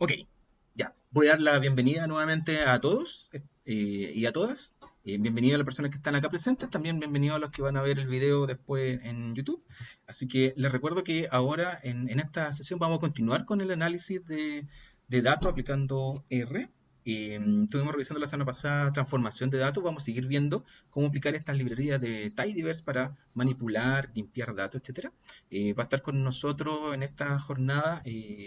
Ok, ya. Voy a dar la bienvenida nuevamente a todos y a todas. Bienvenido a las personas que están acá presentes, también bienvenido a los que van a ver el video después en YouTube. Así que les recuerdo que ahora en esta sesión vamos a continuar con el análisis de datos aplicando R. Estuvimos revisando la semana pasada transformación de datos, vamos a seguir viendo cómo aplicar estas librerías de tidyverse para manipular, limpiar datos, etcétera. Va a estar con nosotros en esta jornada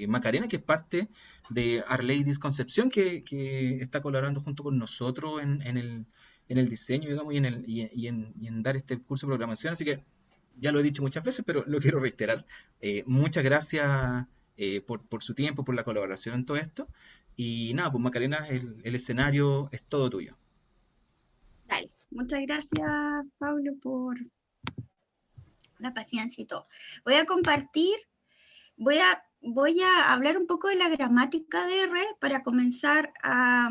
Macarena, que es parte de Our Ladies Concepción, que está colaborando junto con nosotros en el diseño, digamos, y en dar este curso de programación. Así que ya lo he dicho muchas veces, pero lo quiero reiterar. Muchas gracias por su tiempo, por la colaboración en todo esto. Y nada, pues Macarena, el escenario es todo tuyo. Dale. Muchas gracias, Pablo, por la paciencia y todo. Voy a compartir, voy a hablar un poco de la gramática de R para comenzar a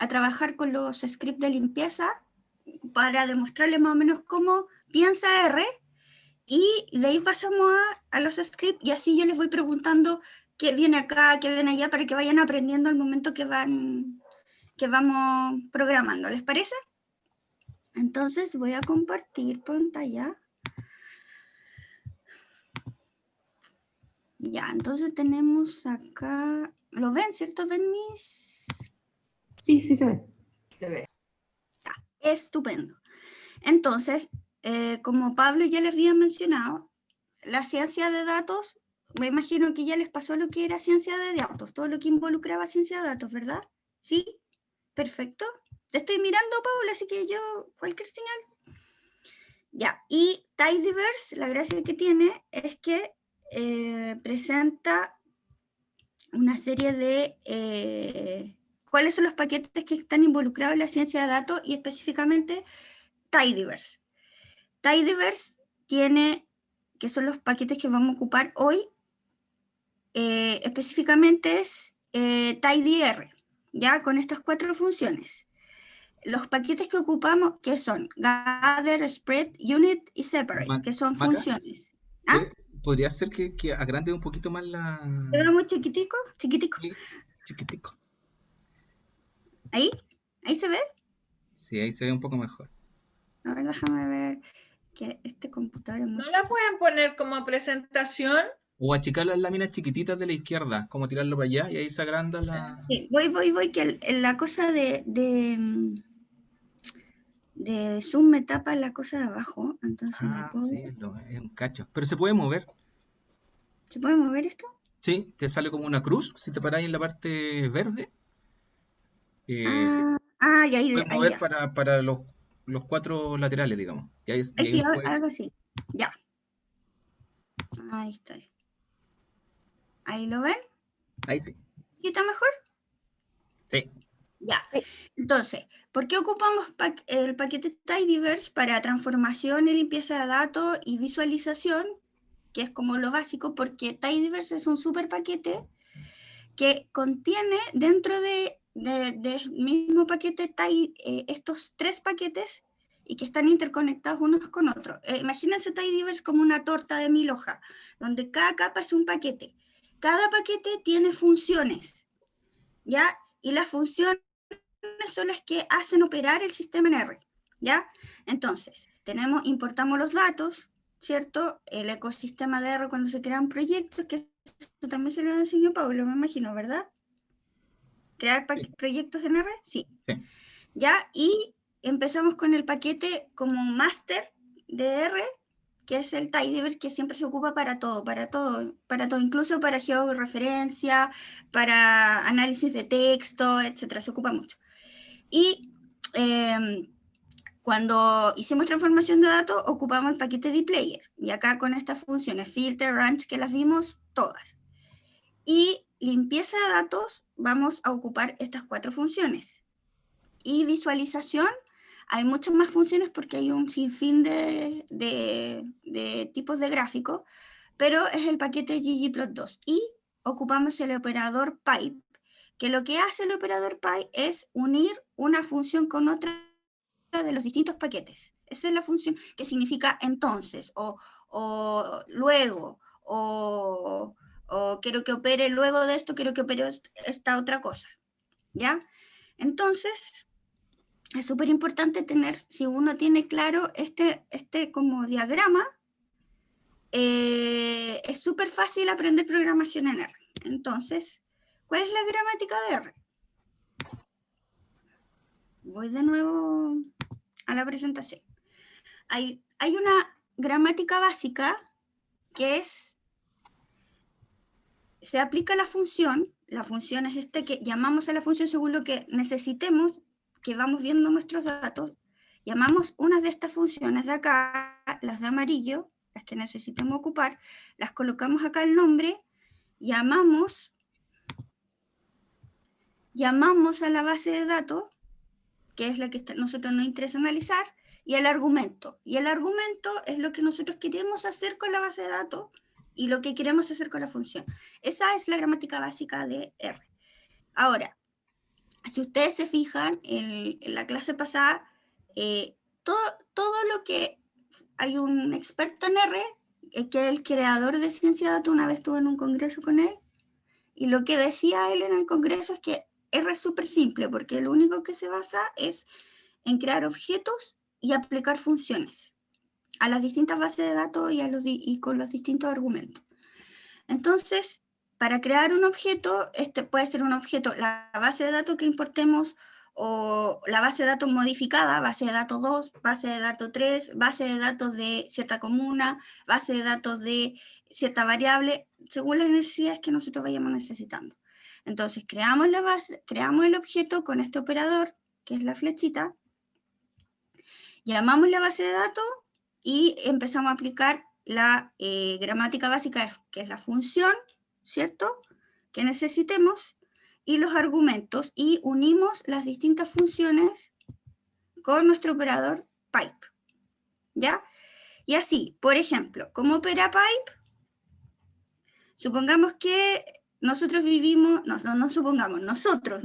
trabajar con los scripts de limpieza para demostrarles más o menos cómo piensa R, y de ahí pasamos a los scripts, y así yo les voy preguntando qué viene acá, qué viene allá, para que vayan aprendiendo al momento que vamos programando. ¿Les parece? Entonces voy a compartir pantalla. Ya, entonces tenemos acá, ¿lo ven, cierto? ¿Ven mis? Sí, sí se ve. Se ve. Ya, estupendo. Entonces, como Pablo ya les había mencionado, la ciencia de datos, me imagino que ya les pasó lo que era ciencia de datos, todo lo que involucraba ciencia de datos, ¿verdad? ¿Sí? Perfecto. Te estoy mirando, Pablo, así que yo, cualquier señal. Ya, y tidyverse, la gracia que tiene es que presenta una serie de cuáles son los paquetes que están involucrados en la ciencia de datos, y específicamente tidyverse. Tidyverse tiene, que son los paquetes que vamos a ocupar hoy, específicamente es tidyr, ya con estas 4 funciones. Los paquetes que ocupamos, que son gather, spread, unit y separate, que son Maca, funciones. ¿Ah? ¿podría ser que agrande un poquito más la... ¿Lo veo muy chiquitico? Chiquitico. Sí, chiquitico. ¿Ahí? ¿Ahí se ve? Sí, ahí se ve un poco mejor. A ver, déjame ver, que este computador es muy ¿No la pueden poner como presentación? O achicar las láminas chiquititas de la izquierda, como tirarlo para allá y ahí se agranda la... Sí, voy, que la cosa de Zoom me tapa la cosa de abajo, entonces no puedo. Sí, es un cacho. Pero se puede mover. ¿Se puede mover esto? Sí, te sale como una cruz. Si te paráis en la parte verde, Y puedes ahí mover ya. para los 4 laterales, digamos. Y ahí, Ahí y ahí sí, después... algo así. Ya. Ahí está. ¿Ahí lo ven? Ahí sí. ¿Sí está mejor? Sí. Ya. Entonces, ¿por qué ocupamos el paquete tidyverse para transformación y limpieza de datos y visualización? Que es como lo básico, porque tidyverse es un super paquete que contiene dentro del mismo paquete estos 3 paquetes, y que están interconectados unos con otros. Imagínense tidyverse como una torta de 1000 hojas, donde cada capa es un paquete. Cada paquete tiene funciones, ¿ya? Y las funciones son las que hacen operar el sistema en R, ¿ya? Entonces, importamos los datos, ¿cierto? El ecosistema de R cuando se crean proyectos, que esto también se lo enseñó Pablo, me imagino, ¿verdad? ¿Crear proyectos en R? Sí. Sí. ¿Ya? Y empezamos con el paquete como master de R, que es el tidyverse, que siempre se ocupa para todo, incluso para georreferencia, para análisis de texto, etcétera, se ocupa mucho. Y cuando hicimos transformación de datos, ocupamos el paquete dplayer, y acá con estas funciones, filter, range, que las vimos todas. Y limpieza de datos, vamos a ocupar estas 4 funciones. Y visualización, hay muchas más funciones porque hay un sinfín de tipos de gráficos, pero es el paquete ggplot2. Y ocupamos el operador pipe, que lo que hace el operador pipe es unir una función con otra de los distintos paquetes. Esa es la función que significa entonces, o luego, o o quiero que opere luego de esto, quiero que opere esta otra cosa, ¿ya? Entonces, es súper importante tener, si uno tiene claro este como diagrama, es súper fácil aprender programación en R. Entonces, ¿cuál es la gramática de R? Voy de nuevo a la presentación. Hay una gramática básica que es, se aplica la función es que llamamos a la función según lo que necesitemos, que vamos viendo nuestros datos, llamamos unas de estas funciones de acá, las de amarillo, las que necesitemos ocupar, las colocamos acá el nombre, llamamos a la base de datos, que es la que nosotros nos interesa analizar, y el argumento. Y el argumento es lo que nosotros queremos hacer con la base de datos y lo que queremos hacer con la función. Esa es la gramática básica de R. Ahora, si ustedes se fijan, en la clase pasada, todo lo que hay un experto en R, que es el creador de ciencia de datos, una vez estuve en un congreso con él, y lo que decía él en el congreso es que R es súper simple, porque lo único que se basa es en crear objetos y aplicar funciones a las distintas bases de datos y con los distintos argumentos. Entonces, para crear un objeto, este puede ser un objeto, la base de datos que importemos, o la base de datos modificada, base de datos 2, base de datos 3, base de datos de cierta comuna, base de datos de cierta variable, según las necesidades que nosotros vayamos necesitando. Entonces, creamos la base, creamos el objeto con este operador, que es la flechita, llamamos la base de datos y empezamos a aplicar la gramática básica, que es la función, ¿cierto?, que necesitemos, y los argumentos, y unimos las distintas funciones con nuestro operador pipe, ¿ya? Y así, por ejemplo, ¿cómo opera pipe? Supongamos que nosotros vivimos, no supongamos, nosotros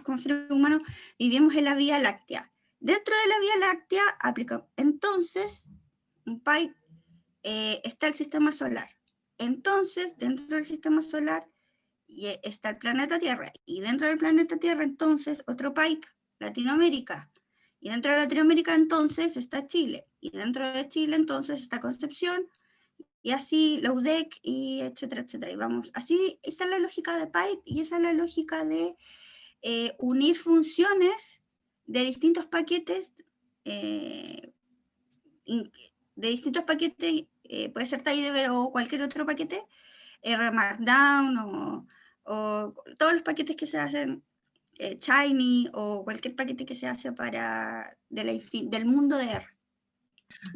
como seres humanos vivimos en la Vía Láctea. Dentro de la Vía Láctea aplicamos, entonces, un pipe, está el sistema solar. Entonces, dentro del sistema solar está el planeta Tierra. Y dentro del planeta Tierra, entonces, otro pipe, Latinoamérica. Y dentro de Latinoamérica, entonces, está Chile. Y dentro de Chile, entonces, está Concepción. Y así, la UDEC, y etcétera, etcétera. Y vamos, así, esa es la lógica de pipe, y esa es la lógica de unir funciones de distintos paquetes, puede ser tidyver o cualquier otro paquete, R Markdown o todos los paquetes que se hacen, Shiny o cualquier paquete que se hace del mundo de R.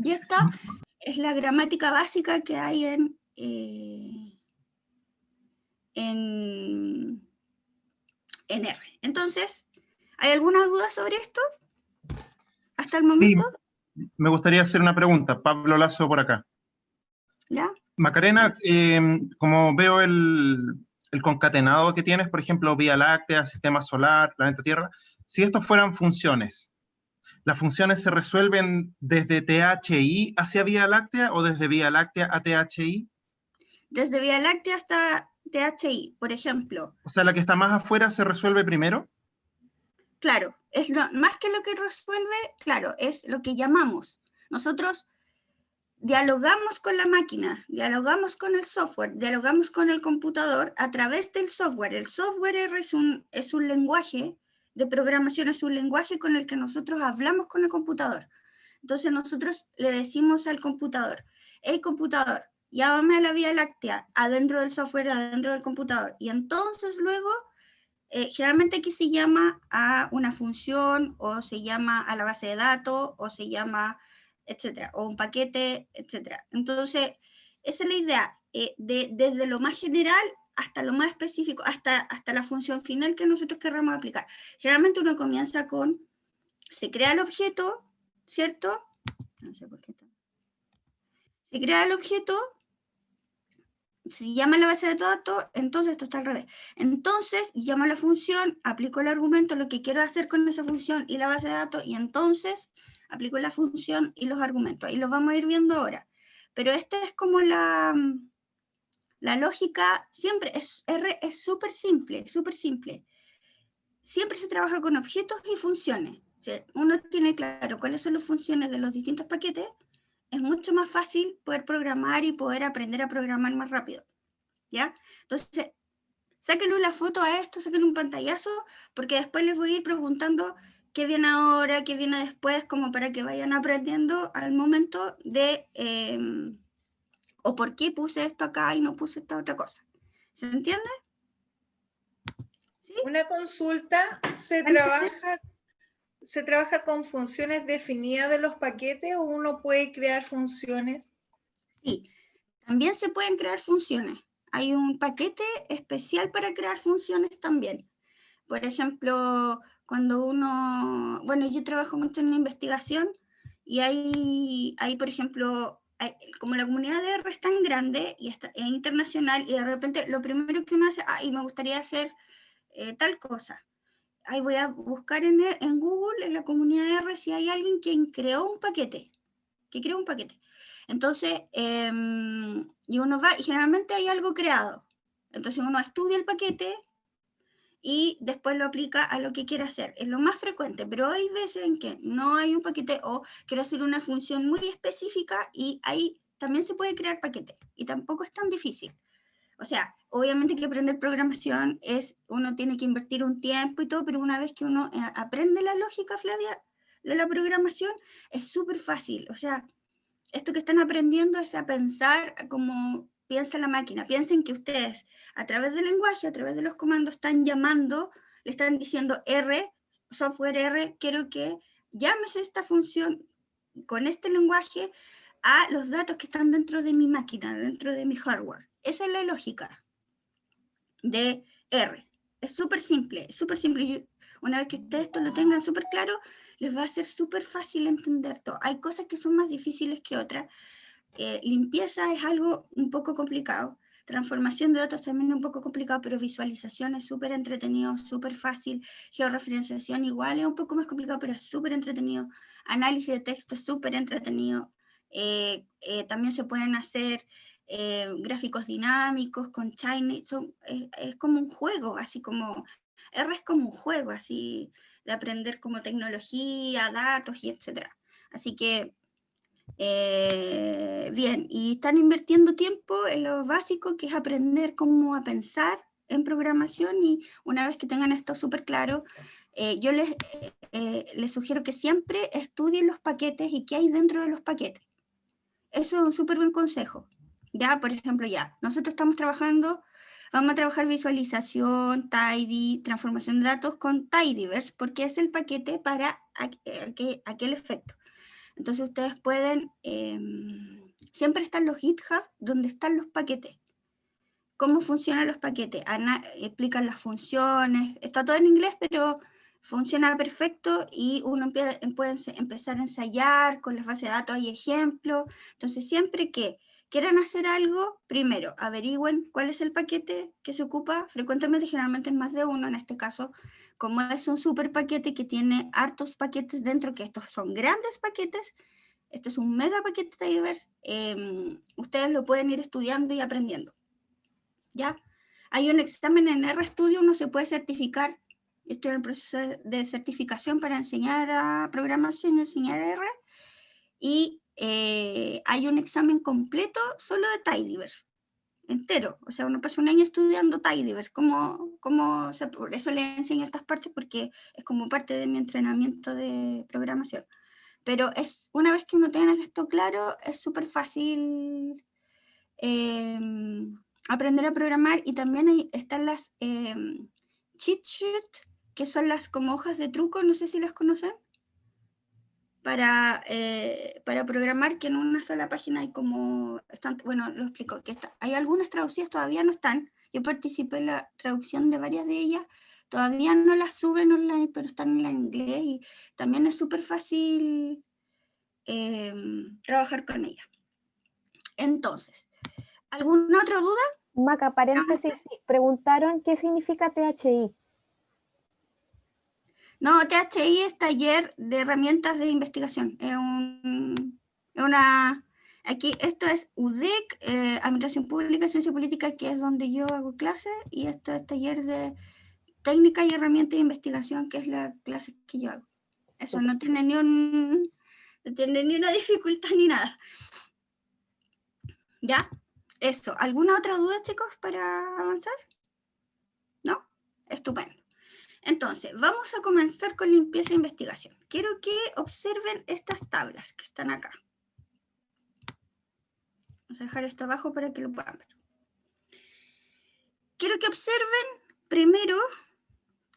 Y esta es la gramática básica que hay en R. Entonces, ¿hay alguna duda sobre esto hasta el momento? Sí, me gustaría hacer una pregunta. Pablo Lazo por acá. ¿Ya? Macarena, como veo el concatenado que tienes, por ejemplo, Vía Láctea, Sistema Solar, Planeta Tierra, si estos fueran funciones, ¿las funciones se resuelven desde THI hacia Vía Láctea o desde Vía Láctea a THI? Desde Vía Láctea hasta THI, por ejemplo. O sea, la que está más afuera se resuelve primero. Claro, más que lo que resuelve, claro, es lo que llamamos. Nosotros dialogamos con la máquina, dialogamos con el software, dialogamos con el computador a través del software. El software R es un lenguaje de programación, es un lenguaje con el que nosotros hablamos con el computador. Entonces nosotros le decimos al computador, hey computador, llámame a la Vía Láctea, adentro del software, adentro del computador. Y entonces luego, generalmente aquí se llama a una función, o se llama a la base de datos, o se llama, etcétera, o un paquete, etcétera. Entonces, esa es la idea, desde lo más general hasta lo más específico, hasta la función final que nosotros querramos aplicar. Generalmente uno comienza con, se crea el objeto, ¿cierto? No sé por qué está. Se crea el objeto, se llama la base de datos, entonces esto está al revés. Entonces, llamo a la función, aplico el argumento, lo que quiero hacer con esa función y la base de datos, y entonces aplico la función y los argumentos. Ahí los vamos a ir viendo ahora. Pero esta es como la La lógica siempre es súper simple, súper simple. Siempre se trabaja con objetos y funciones. Si uno tiene claro cuáles son las funciones de los distintos paquetes, es mucho más fácil poder programar y poder aprender a programar más rápido, ¿ya? Entonces, sáquenle una foto a esto, sáquenle un pantallazo, porque después les voy a ir preguntando qué viene ahora, qué viene después, como para que vayan aprendiendo al momento de, o por qué puse esto acá y no puse esta otra cosa. ¿Se entiende? ¿Sí? Una consulta, ¿se trabaja con funciones definidas de los paquetes o uno puede crear funciones? Sí, también se pueden crear funciones. Hay un paquete especial para crear funciones también. Por ejemplo, cuando uno, bueno, yo trabajo mucho en la investigación y hay por ejemplo, como la comunidad de R es tan grande y es internacional, y de repente lo primero que uno hace, y me gustaría hacer tal cosa. Ahí voy a buscar en Google, en la comunidad de R, si hay alguien que creó un paquete, Entonces, y uno va, y generalmente hay algo creado. Entonces uno estudia el paquete y después lo aplica a lo que quiere hacer. Es lo más frecuente, pero hay veces en que no hay un paquete o quiero hacer una función muy específica y ahí también se puede crear paquete y tampoco es tan difícil. O sea, obviamente que aprender programación uno tiene que invertir un tiempo y todo, pero una vez que uno aprende la lógica, Flavia, de la programación, es súper fácil. O sea, esto que están aprendiendo es a pensar como piensa la máquina. Piensen que ustedes, a través del lenguaje, a través de los comandos, están llamando, le están diciendo R, software R, quiero que llámese esta función con este lenguaje a los datos que están dentro de mi máquina, dentro de mi hardware. Esa es la lógica de R. Es súper simple, es súper simple. Una vez que ustedes esto lo tengan súper claro, les va a ser súper fácil entender todo. Hay cosas que son más difíciles que otras. Limpieza es algo un poco complicado. Transformación de datos también es un poco complicado, pero visualización es súper entretenido, súper fácil. Georreferenciación igual es un poco más complicado, pero es súper entretenido. Análisis de texto es súper entretenido. También se pueden hacer gráficos dinámicos con Shiny. Es como un juego, así como R es como un juego, así de aprender como tecnología, datos y etcétera. Así que bien, y están invirtiendo tiempo en lo básico, que es aprender cómo a pensar en programación, y una vez que tengan esto súper claro, yo les sugiero que siempre estudien los paquetes y qué hay dentro de los paquetes. Eso es un súper buen consejo. Ya, por ejemplo, nosotros vamos a trabajar visualización, tidy, transformación de datos con tidyverse, porque es el paquete para aquel efecto. Entonces ustedes pueden, siempre están los GitHub donde están los paquetes. ¿Cómo funcionan los paquetes? Explican las funciones, está todo en inglés, pero funciona perfecto y uno puede empezar a ensayar con las bases de datos, hay ejemplos. Entonces siempre que quieran hacer algo, primero averigüen cuál es el paquete que se ocupa, frecuentemente, generalmente es más de uno en este caso, como es un super paquete que tiene hartos paquetes dentro, que estos son grandes paquetes, esto es un mega paquete tidyverse, ustedes lo pueden ir estudiando y aprendiendo. ¿Ya? Hay un examen en RStudio, uno se puede certificar, estoy en el proceso de certificación para enseñar a programación y enseñar R, y hay un examen completo solo de tidyverse, entero, o sea, uno pasa un año estudiando tidyverse, por eso les enseño estas partes, porque es como parte de mi entrenamiento de programación. Pero una vez que uno tenga esto claro, es súper fácil aprender a programar, y también están las cheat sheets, que son las como hojas de truco, no sé si las conocen, para programar, que en una sola página hay como, bueno, lo explico, que hay algunas traducidas, todavía no están, yo participé en la traducción de varias de ellas, todavía no las suben online, pero están en la inglés, y también es súper fácil trabajar con ellas. Entonces, ¿alguna otra duda? Maca, paréntesis, preguntaron qué significa THI. No, THI es taller de herramientas de investigación. Aquí, esto es UDEC, Administración Pública, Ciencia Política, que es donde yo hago clases, y esto es taller de técnica y herramientas de investigación, que es la clase que yo hago. Eso no tiene no tiene ni una dificultad ni nada. ¿Ya? Eso. ¿Alguna otra duda, chicos, para avanzar? ¿No? Estupendo. Entonces, vamos a comenzar con limpieza e investigación. Quiero que observen estas tablas que están acá. Vamos a dejar esto abajo para que lo puedan ver. Quiero que observen primero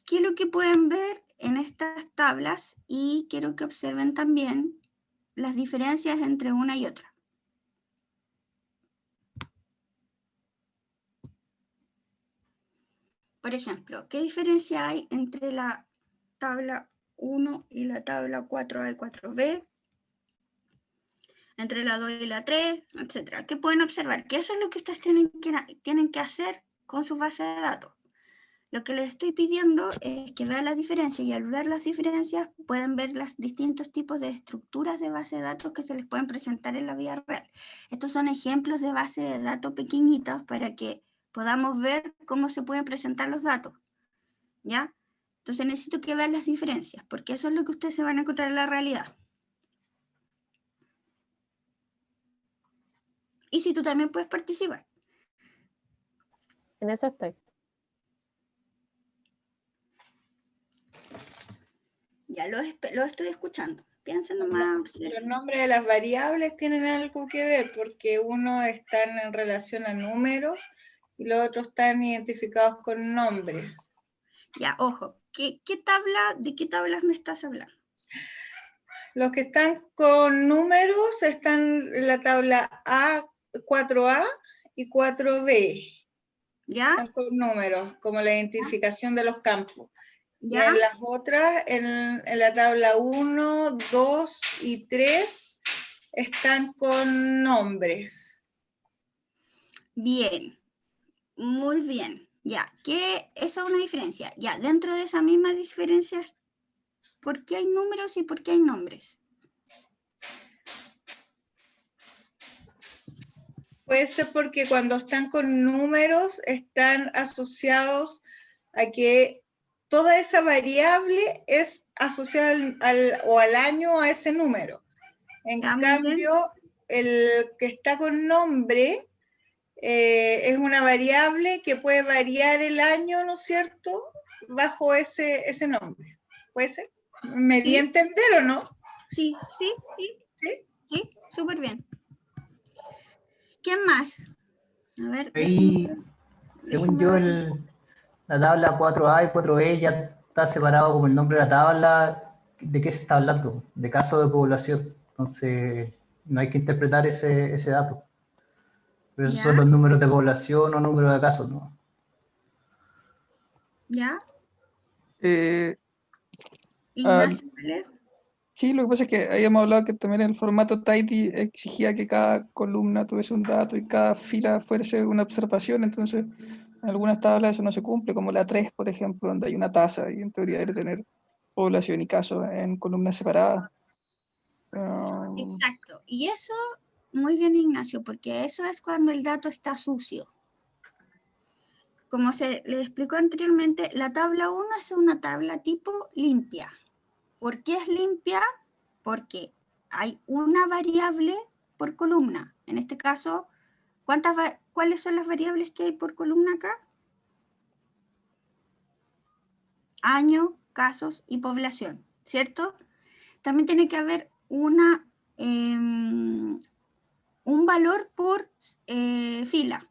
qué es lo que pueden ver en estas tablas y quiero que observen también las diferencias entre una y otra. Por ejemplo, ¿qué diferencia hay entre la tabla 1 y la tabla 4A y 4B? Entre la 2 y la 3, etc. ¿Qué pueden observar? Que eso es lo que ustedes tienen que hacer con su base de datos. Lo que les estoy pidiendo es que vean las diferencias, y al ver las diferencias pueden ver los distintos tipos de estructuras de base de datos que se les pueden presentar en la vida real. Estos son ejemplos de base de datos pequeñitos para que podamos ver cómo se pueden presentar los datos, ¿ya? Entonces necesito que vean las diferencias, porque eso es lo que ustedes se van a encontrar en la realidad. Y si tú también puedes participar. En eso estoy. Ya lo estoy escuchando. Piensen nomás. Los nombres de las variables tienen algo que ver, porque unos están en relación a números y los otros están identificados con nombres. Ya, ojo, ¿de qué tablas me estás hablando? Los que están con números están en la tabla A, 4A y 4B. ¿Ya? Están con números, como la identificación de los campos. ¿Ya? Y en las otras, en la tabla 1, 2 y 3, están con nombres. Bien, muy bien. Ya, esa es una diferencia. Ya, dentro de esa misma diferencia, ¿por qué hay números y por qué hay nombres? Puede ser porque cuando están con números están asociados a que toda esa variable es asociada al año a ese número. En cambio, el que está con nombre es una variable que puede variar el año, ¿no es cierto?, bajo ese nombre. ¿Puede ser? ¿Me di a entender o no? Sí, súper bien. ¿Qué más? A ver. Ahí, según yo, la tabla 4A y 4E ya está separado como el nombre de la tabla. ¿De qué se está hablando? De caso de población. Entonces, no hay que interpretar ese dato. Pero esos son los números de población o números de casos, ¿no? ¿Ya? Ignacio, sí, lo que pasa es que habíamos hablado que también el formato tidy exigía que cada columna tuviese un dato y cada fila fuese una observación, entonces en algunas tablas eso no se cumple, como la 3, por ejemplo, donde hay una tasa y en teoría debe tener población y casos en columnas separadas. Exacto, y eso, muy bien, Ignacio, porque eso es cuando el dato está sucio. Como se les explicó anteriormente, la tabla 1 es una tabla tipo limpia. ¿Por qué es limpia? Porque hay una variable por columna. En este caso, ¿cuáles son las variables que hay por columna acá? Año, casos y población, ¿cierto? También tiene que haber un valor por fila.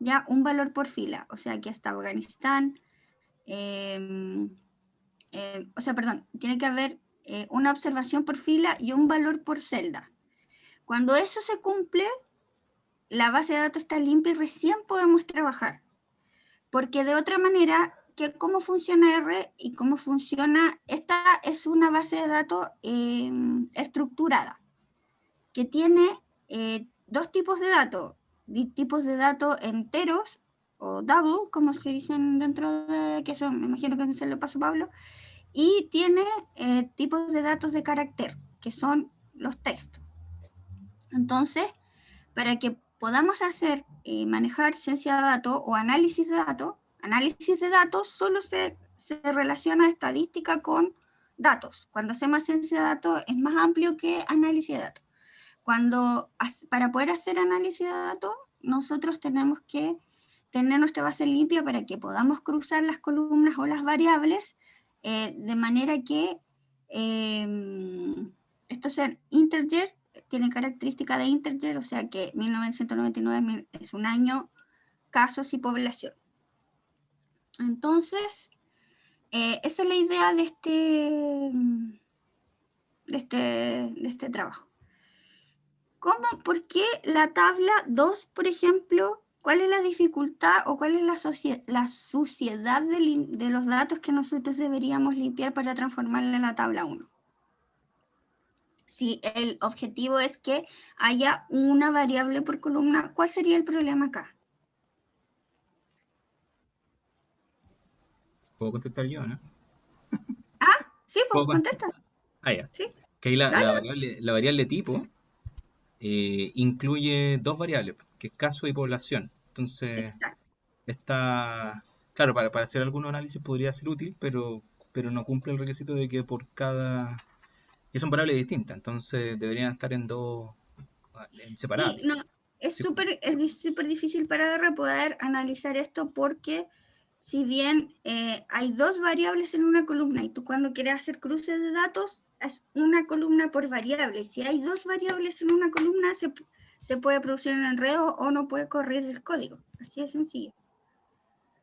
Ya, un valor por fila, o sea, aquí está Afganistán, tiene que haber una observación por fila y un valor por celda. Cuando eso se cumple, la base de datos está limpia y recién podemos trabajar, porque de otra manera, ¿cómo funciona R y cómo funciona? Esta es una base de datos estructurada, que tiene dos tipos de datos enteros o double, como se dicen dentro de, que eso me imagino que se lo pasó a Pablo, y tiene tipos de datos de carácter, que son los textos. Entonces, para que podamos hacer, manejar ciencia de datos o análisis de datos solo se relaciona estadística con datos. Cuando hacemos ciencia de datos es más amplio que análisis de datos. Para poder hacer análisis de datos, nosotros tenemos que tener nuestra base limpia para que podamos cruzar las columnas o las variables, de manera que esto sea integer, tiene característica de integer, o sea que 1999 es un año, casos y población. Entonces, esa es la idea de este trabajo. ¿Por qué la tabla 2, por ejemplo, cuál es la dificultad o cuál es la suciedad de los datos que nosotros deberíamos limpiar para transformarla en la tabla 1? Si el objetivo es que haya una variable por columna, ¿cuál sería el problema acá? ¿Puedo contestar yo, no? Sí, pues ¿Puedo contesta. ya. Sí. Que ahí la Dale. variable tipo incluye dos variables, que es caso y población. Entonces, claro, para hacer algún análisis podría ser útil, pero no cumple el requisito de que por cada... Y son variables distintas, entonces deberían estar en separadas. Sí, no, es súper difícil para R poder analizar esto porque si bien hay dos variables en una columna y tú cuando quieres hacer cruces de datos es una columna por variable. Si hay dos variables en una columna se puede producir un enredo o no puede correr el código. Así de sencillo.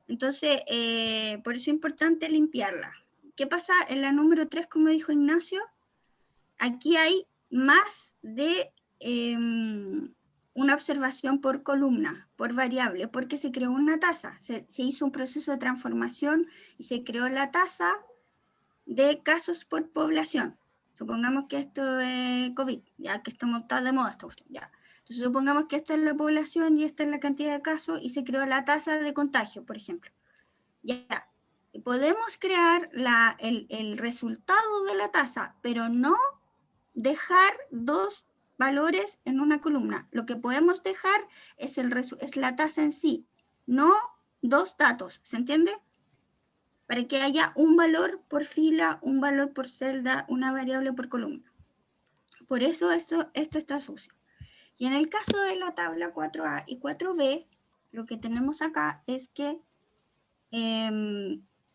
Entonces, por eso es importante limpiarla. ¿Qué pasa en la número 3, como dijo Ignacio? Aquí hay más de una observación por columna, por variable, porque se creó una tasa, se hizo un proceso de transformación y se creó la tasa de casos por población. Supongamos que esto es COVID, ya que está de moda esta cuestión, ya. Entonces supongamos que esta es la población y esta es la cantidad de casos y se creó la tasa de contagio, por ejemplo. Ya, podemos crear el resultado de la tasa, pero no dejar dos valores en una columna. Lo que podemos dejar es la tasa en sí, no dos datos, ¿se entiende? Para que haya un valor por fila, un valor por celda, una variable por columna. Por eso esto está sucio. Y en el caso de la tabla 4A y 4B, lo que tenemos acá es que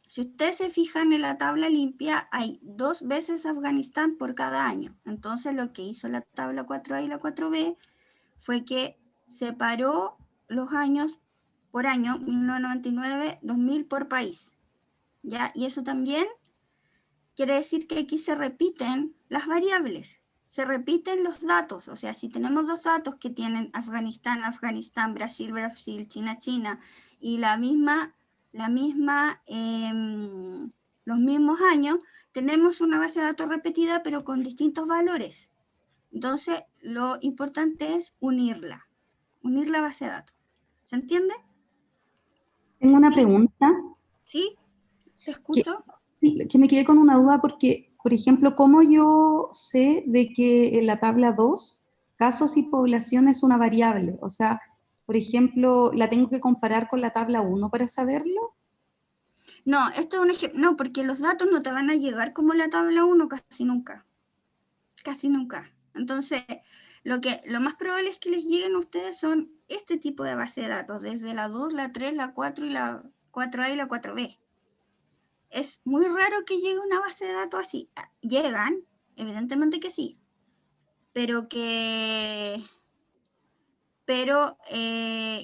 si ustedes se fijan en la tabla limpia, hay 2 veces Afganistán por cada año. Entonces lo que hizo la tabla 4A y la 4B fue que separó los años por año, 1999, 2000 por país. ¿Ya? Y eso también quiere decir que aquí se repiten las variables, se repiten los datos. O sea, si tenemos dos datos que tienen Afganistán, Afganistán, Brasil, Brasil, China, China, y los mismos años, tenemos una base de datos repetida, pero con distintos valores. Entonces, lo importante es unir la base de datos. ¿Se entiende? Tengo una ¿Sí? pregunta. ¿Sí? ¿Te escucho? Que me quedé con una duda porque, por ejemplo, ¿cómo yo sé de que en la tabla 2, casos y población es una variable? O sea, por ejemplo, ¿la tengo que comparar con la tabla 1 para saberlo? No, esto es un ejemplo. No, porque los datos no te van a llegar como la tabla 1 casi nunca. Casi nunca. Entonces, lo más probable es que les lleguen a ustedes son este tipo de base de datos, desde la 2, la 3, la 4 y la 4A y la 4B. Es muy raro que llegue una base de datos así. Llegan, evidentemente que sí, pero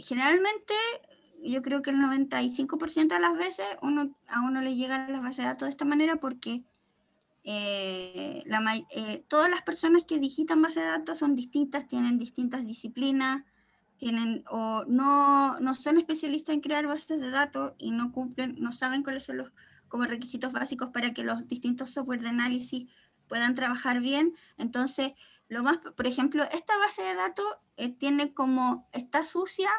generalmente yo creo que el 95% de las veces a uno le llegan las bases de datos de esta manera porque todas las personas que digitan bases de datos son distintas, tienen distintas disciplinas, o no son especialistas en crear bases de datos y no saben cuáles son los como requisitos básicos para que los distintos software de análisis puedan trabajar bien. Entonces, por ejemplo, esta base de datos está sucia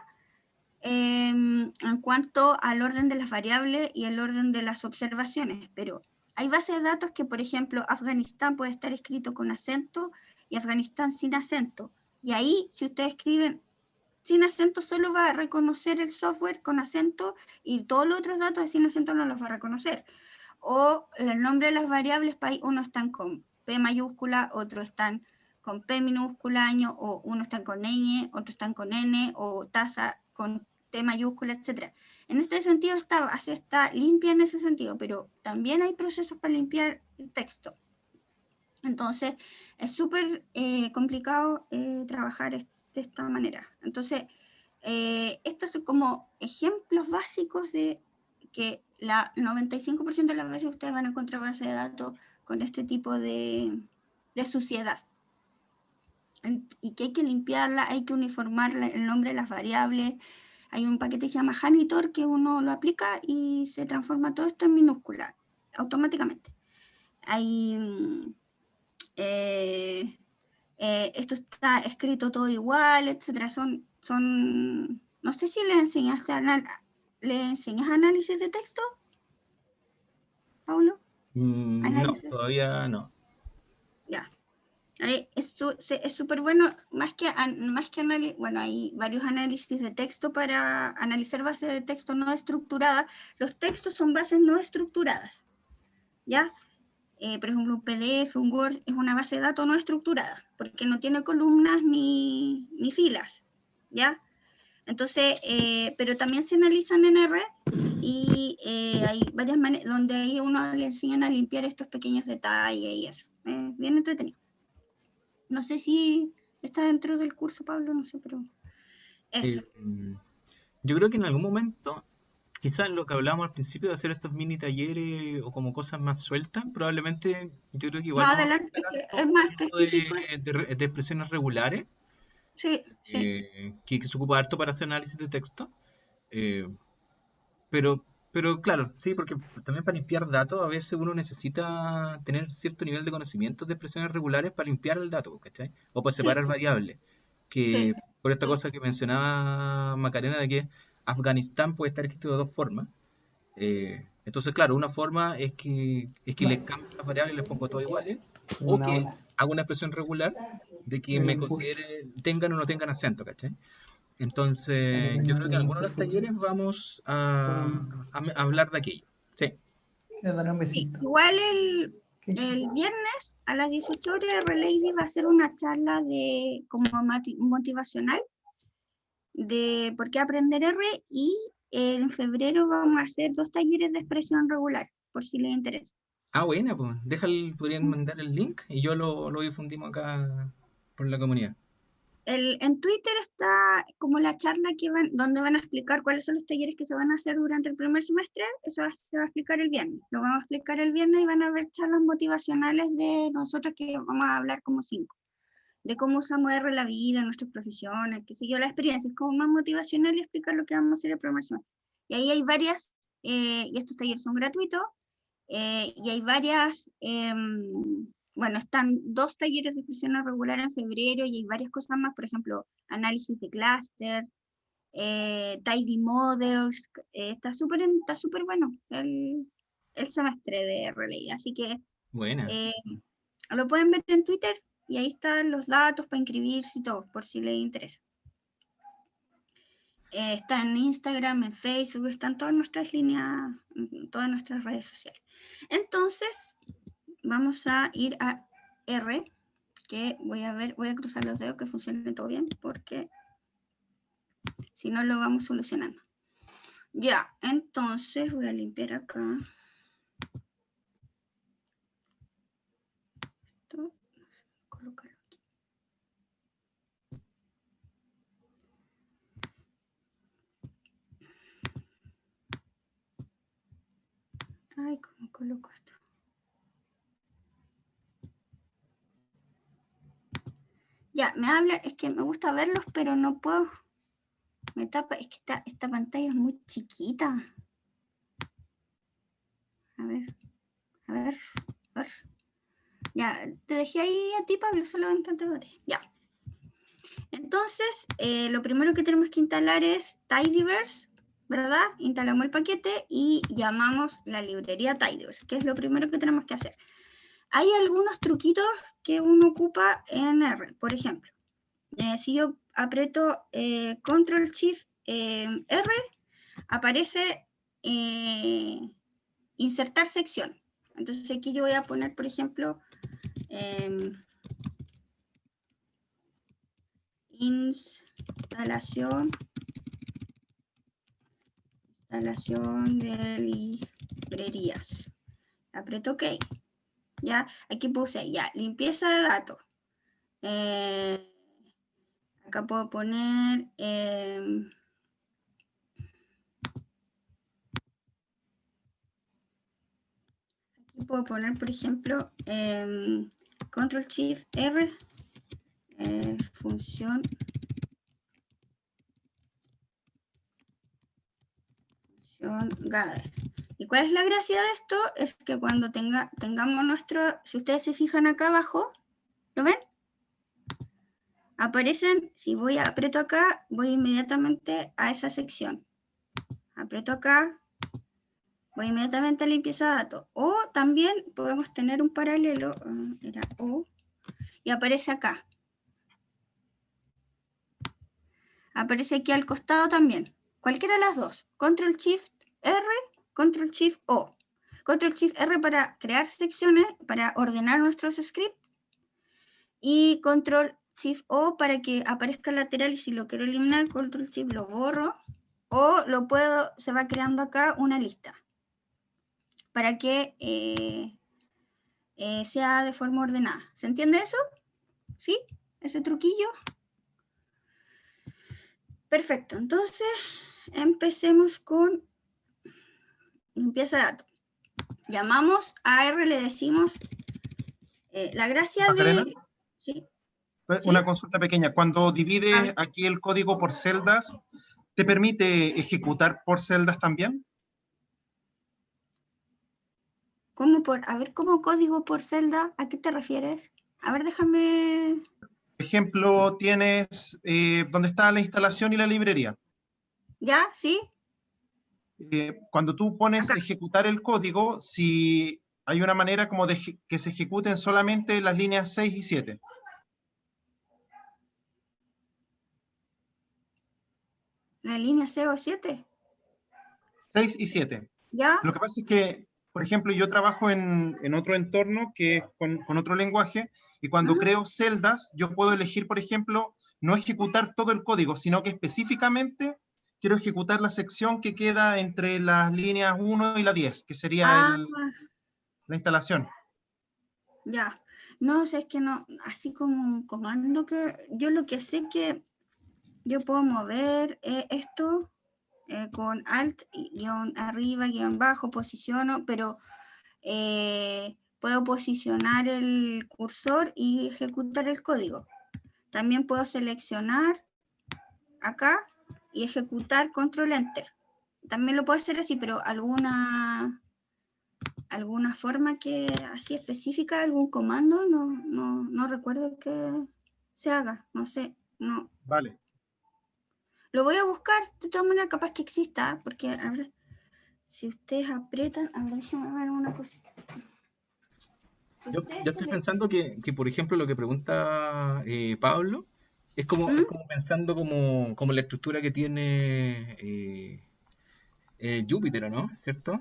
en cuanto al orden de las variables y el orden de las observaciones, pero hay bases de datos que, por ejemplo, Afganistán puede estar escrito con acento y Afganistán sin acento. Y ahí, si ustedes escriben sin acento, solo va a reconocer el software con acento y todos los otros datos sin acento no los va a reconocer. O el nombre de las variables, unos están con P mayúscula, otros están con P minúscula, año, o unos están con ñ, otros están con N, o tasa con T mayúscula, etc. En este sentido está limpia en ese sentido, pero también hay procesos para limpiar el texto. Entonces, es súper complicado trabajar de esta manera. Entonces, estos son como ejemplos básicos de que el 95% de las veces ustedes van a encontrar base de datos con este tipo de suciedad. Y que hay que limpiarla, hay que uniformar el nombre de las variables. Hay un paquete que se llama Janitor que uno lo aplica y se transforma todo esto en minúscula automáticamente. Hay... esto está escrito todo igual, etcétera. No sé si ¿le enseñas análisis de texto, Paulo? No, todavía no. Ya. Es súper bueno, más que análisis, bueno, hay varios análisis de texto para analizar bases de texto no estructuradas. Los textos son bases no estructuradas, ¿ya? Por ejemplo, un PDF, un Word, es una base de datos no estructurada, porque no tiene columnas ni filas, ¿ya? Entonces, pero también se analizan en R y hay varias maneras donde ahí uno le enseñan a limpiar estos pequeños detalles y eso. Bien entretenido. No sé si está dentro del curso, Pablo, no sé, pero eso. Yo creo que en algún momento, quizás lo que hablábamos al principio de hacer estos mini talleres o como cosas más sueltas, probablemente yo creo que igual Más vamos a adelante, hablar es más algo específico. de expresiones regulares, Sí, sí. que se ocupa harto para hacer análisis de texto. Pero claro, sí, porque también para limpiar datos a veces uno necesita tener cierto nivel de conocimiento de expresiones regulares para limpiar el dato, ¿cachai? O para separar variables. Que Sí. por esta cosa que mencionaba Macarena de que Afganistán puede estar escrito de dos formas. Entonces, claro, una forma es que le cambio las variables y les pongo todo iguales, o que hago una expresión regular de que me considere tengan o no tengan acento, ¿cachai? Entonces, yo creo que en algunos de los talleres vamos a hablar de aquello. Sí. Sí, igual el viernes a las 18 horas Relady va a hacer una charla de como motivacional de por qué aprender R, y en febrero vamos a hacer 2 talleres de expresión regular, por si les interesa. Ah, buena, pues podrían mandar el link y yo lo difundimos acá por la comunidad. En Twitter está como la charla donde van a explicar cuáles son los talleres que se van a hacer durante el primer semestre. Eso se va a explicar el viernes. Lo vamos a explicar el viernes y van a ver charlas motivacionales de nosotros, que vamos a hablar como 5. De cómo usamos R en la vida, en nuestras profesiones, qué sé yo, la experiencia. Es como más motivacional y explicar lo que vamos a hacer el primer semestre. Y ahí hay varias, y estos talleres son gratuitos, y hay varias... bueno, están 2 talleres de expresión regular en febrero y hay varias cosas más, por ejemplo, análisis de clúster, tidy models, está súper bueno el semestre de Relay, así que Buena. lo pueden ver en Twitter y ahí están los datos para inscribirse y todo, por si les interesa. Está en Instagram, en Facebook, están todas nuestras líneas, todas nuestras redes sociales. Entonces, vamos a ir a R, que voy a cruzar los dedos que funcione todo bien, porque si no lo vamos solucionando. Ya, entonces voy a limpiar acá. Esto, colocarlo aquí. Ay, ¿cómo coloco esto? Ya, me habla, es que me gusta verlos, pero no puedo. Me tapa, es que esta pantalla es muy chiquita. A ver. Ya, te dejé ahí a ti, Pablo, solo en categoría. Ya. Entonces, lo primero que tenemos que instalar es Tidyverse, ¿verdad? Instalamos el paquete y llamamos la librería Tidyverse, que es lo primero que tenemos que hacer. Hay algunos truquitos que uno ocupa en R. Por ejemplo, Si yo aprieto Control Shift R, aparece insertar sección. Entonces aquí yo voy a poner, por ejemplo, instalación de librerías. Aprieto OK. Ya, aquí puse ya, limpieza de datos. Acá puedo poner aquí puedo poner, por ejemplo, Control Shift R, función gather. ¿Y cuál es la gracia de esto? Es que cuando tengamos nuestro, si ustedes se fijan acá abajo, ¿lo ven? Aparecen, si aprieto acá, voy inmediatamente a esa sección. Aprieto acá, voy inmediatamente a limpieza de datos. O también podemos tener un paralelo, era O, y aparece acá. Aparece aquí al costado también. Cualquiera de las dos. Control Shift R, Control Shift O. Control Shift R para crear secciones, para ordenar nuestros scripts. Y Control Shift O para que aparezca lateral, y si lo quiero eliminar, Control Shift lo borro. O lo puedo, se va creando acá una lista. Para que sea de forma ordenada. ¿Se entiende eso? ¿Sí? ¿Ese truquillo? Perfecto. Entonces, empecemos con limpieza de datos. Llamamos a R, le decimos la gracia Macarena, de... ¿Sí? una consulta pequeña. Cuando divides Ah. aquí el código por celdas, ¿te permite ejecutar por celdas también? ¿Cómo a ver, ¿cómo código por celda? ¿A qué te refieres? A ver, déjame... Por ejemplo, tienes donde está la instalación y la librería. ¿Ya? ¿Sí? Cuando tú pones Acá. ejecutar el código, si hay una manera como de que se ejecuten solamente las líneas 6 y 7. ¿La línea CO7? 6 y 7. ¿Ya? Lo que pasa es que, por ejemplo, yo trabajo en otro entorno que es con otro lenguaje, y cuando creo celdas, yo puedo elegir, por ejemplo, no ejecutar todo el código, sino que específicicamente quiero ejecutar la sección que queda entre las líneas 1 y la 10, que sería la instalación. Ya. No, sé, es que no, así como un comando que... Yo lo que sé que yo puedo mover esto con Alt, guión arriba, guión bajo, posiciono, pero puedo posicionar el cursor y ejecutar el código. También puedo seleccionar acá y ejecutar Control Enter. También lo puedo hacer así, pero alguna forma que así específica, algún comando, no recuerdo que se haga, no sé, no. Vale. Lo voy a buscar, de todas maneras capaz que exista, porque a ver, si ustedes aprietan, a ver, déjenme ver una cosita. Yo estoy pensando que, por ejemplo, lo que pregunta Pablo es como pensando como la estructura que tiene Jupyter, ¿no? ¿Cierto?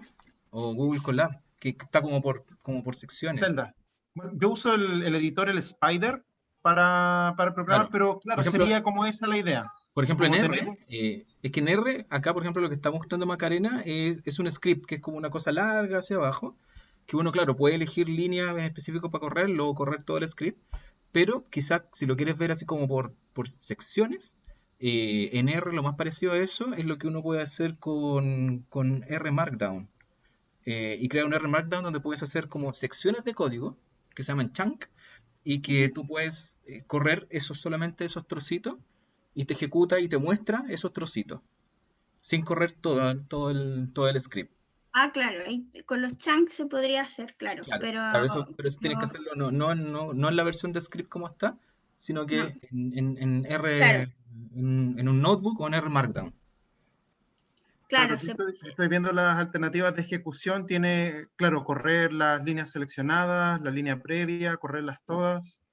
O Google Colab, que está como por secciones. Celda. Bueno, yo uso el editor, el Spider, para programar, Claro. pero claro, Por ejemplo, sería como esa la idea. Por ejemplo, en Como R, es que en R, acá por ejemplo lo que está mostrando Macarena es un script que es como una cosa larga hacia abajo, que uno, claro, puede elegir líneas en específico para correr, luego correr todo el script, pero quizás si lo quieres ver así como por secciones, en R lo más parecido a eso es lo que uno puede hacer con R Markdown. Y crea un R Markdown donde puedes hacer como secciones de código, que se llaman chunk, y que tú puedes correr solamente esos trocitos y te ejecuta y te muestra esos trocitos, sin correr todo el script. Ah, claro, con los chunks se podría hacer, claro, Claro, pero eso tienes que hacerlo no en la versión de script como está, sino que en R, claro, en un notebook o en R Markdown. claro, Claro, estoy viendo las alternativas de ejecución. Tiene, claro, correr las líneas seleccionadas, la línea previa, correrlas todas.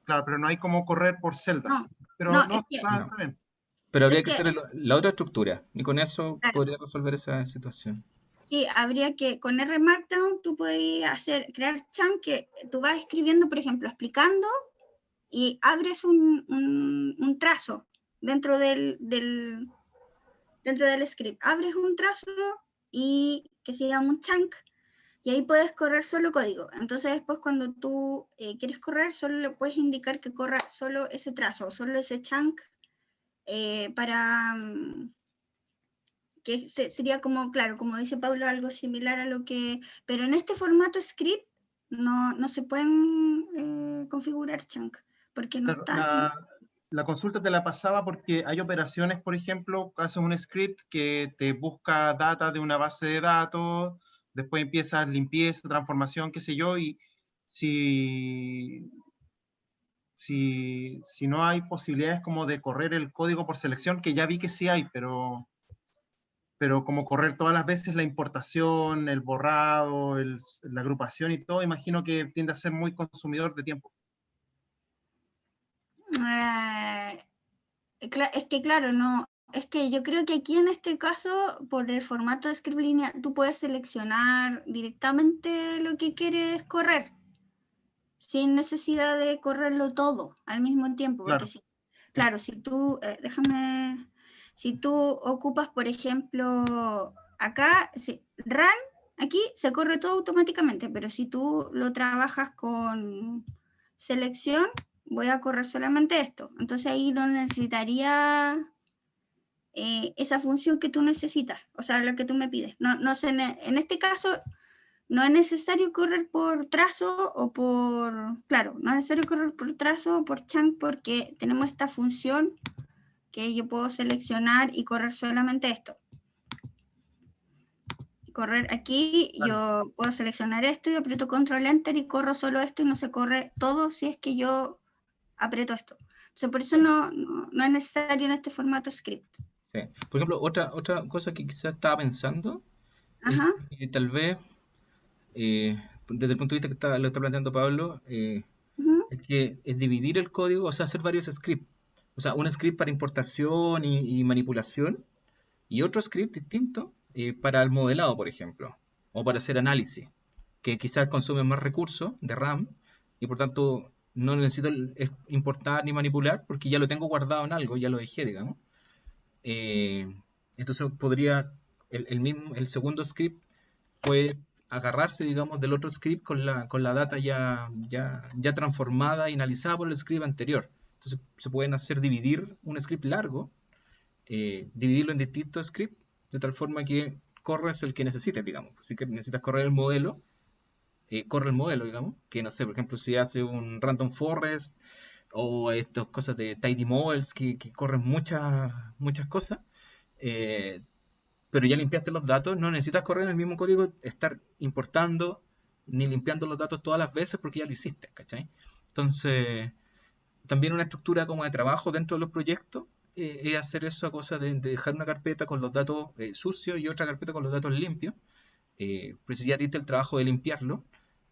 Claro, pero no hay como correr por celdas. No, Pero no, no, es que, está bien. Pero habría es que que, hacer la otra estructura, y con eso claro, podría resolver esa situación. sí, habría que, con R Markdown tú puedes crear chunk que tú vas escribiendo, por ejemplo, explicando y abres un trazo dentro dentro del script. Abres un trazo y que se llama un chunk y ahí puedes correr solo código. Entonces después cuando tú quieres correr, solo le puedes indicar que corra solo ese trazo, solo ese chunk para... que sería como, claro, como dice Pablo, algo similar a lo que... Pero en este formato script no se pueden configurar chunk, porque no Claro, están... la consulta te la pasaba porque hay operaciones, por ejemplo, haces un script que te busca data de una base de datos, después empiezas limpieza, transformación, qué sé yo, y si no hay posibilidades como de correr el código por selección, que ya vi que sí hay, pero como correr todas las veces la importación, el borrado, la agrupación y todo, imagino que tiende a ser muy consumidor de tiempo. Es que claro, no, es que yo creo que aquí en este caso, por el formato de script línea, tú puedes seleccionar directamente lo que quieres correr, sin necesidad de correrlo todo al mismo tiempo, porque Claro. claro, si tú, si tú ocupas, por ejemplo, acá, run, aquí se corre todo automáticamente, pero si tú lo trabajas con selección, voy a correr solamente esto. Entonces ahí no necesitaría esa función que tú necesitas, o sea, la que tú me pides. No sé, en este caso no es necesario correr por trazo o claro, no es necesario correr por trazo o por chunk porque tenemos esta función que yo puedo seleccionar y correr solamente esto. Correr aquí, Vale. yo puedo seleccionar esto y aprieto control enter y corro solo esto y no se corre todo si es que yo aprieto esto. Entonces, por eso no es necesario en este formato script. Sí. Por ejemplo, otra cosa que quizás estaba pensando es Ajá. que tal vez, desde el punto de vista que lo está planteando Pablo, es que es dividir el código, o sea, hacer varios scripts. O sea, un script para importación y manipulación y otro script distinto para el modelado, por ejemplo, o para hacer análisis, que quizás consume más recursos de RAM y por tanto no necesito importar ni manipular porque ya lo tengo guardado en algo, ya lo dejé, digamos. Entonces podría, el segundo script puede agarrarse, digamos, del otro script con la data ya transformada y analizada por el script anterior. Entonces se pueden dividir un script largo, dividirlo en distintos scripts, de tal forma que corres el que necesites, digamos. Si que necesitas correr el modelo, corre el modelo, digamos. Que no sé, por ejemplo, si hace un random forest o estas cosas de tidy models que corren muchas cosas, pero ya limpiaste los datos, no necesitas correr en el mismo código, estar importando ni limpiando los datos todas las veces porque ya lo hiciste, ¿cachai? Entonces, también una estructura como de trabajo dentro de los proyectos es hacer eso a cosa de dejar una carpeta con los datos sucios y otra carpeta con los datos limpios. Pero si ya diste el trabajo de limpiarlo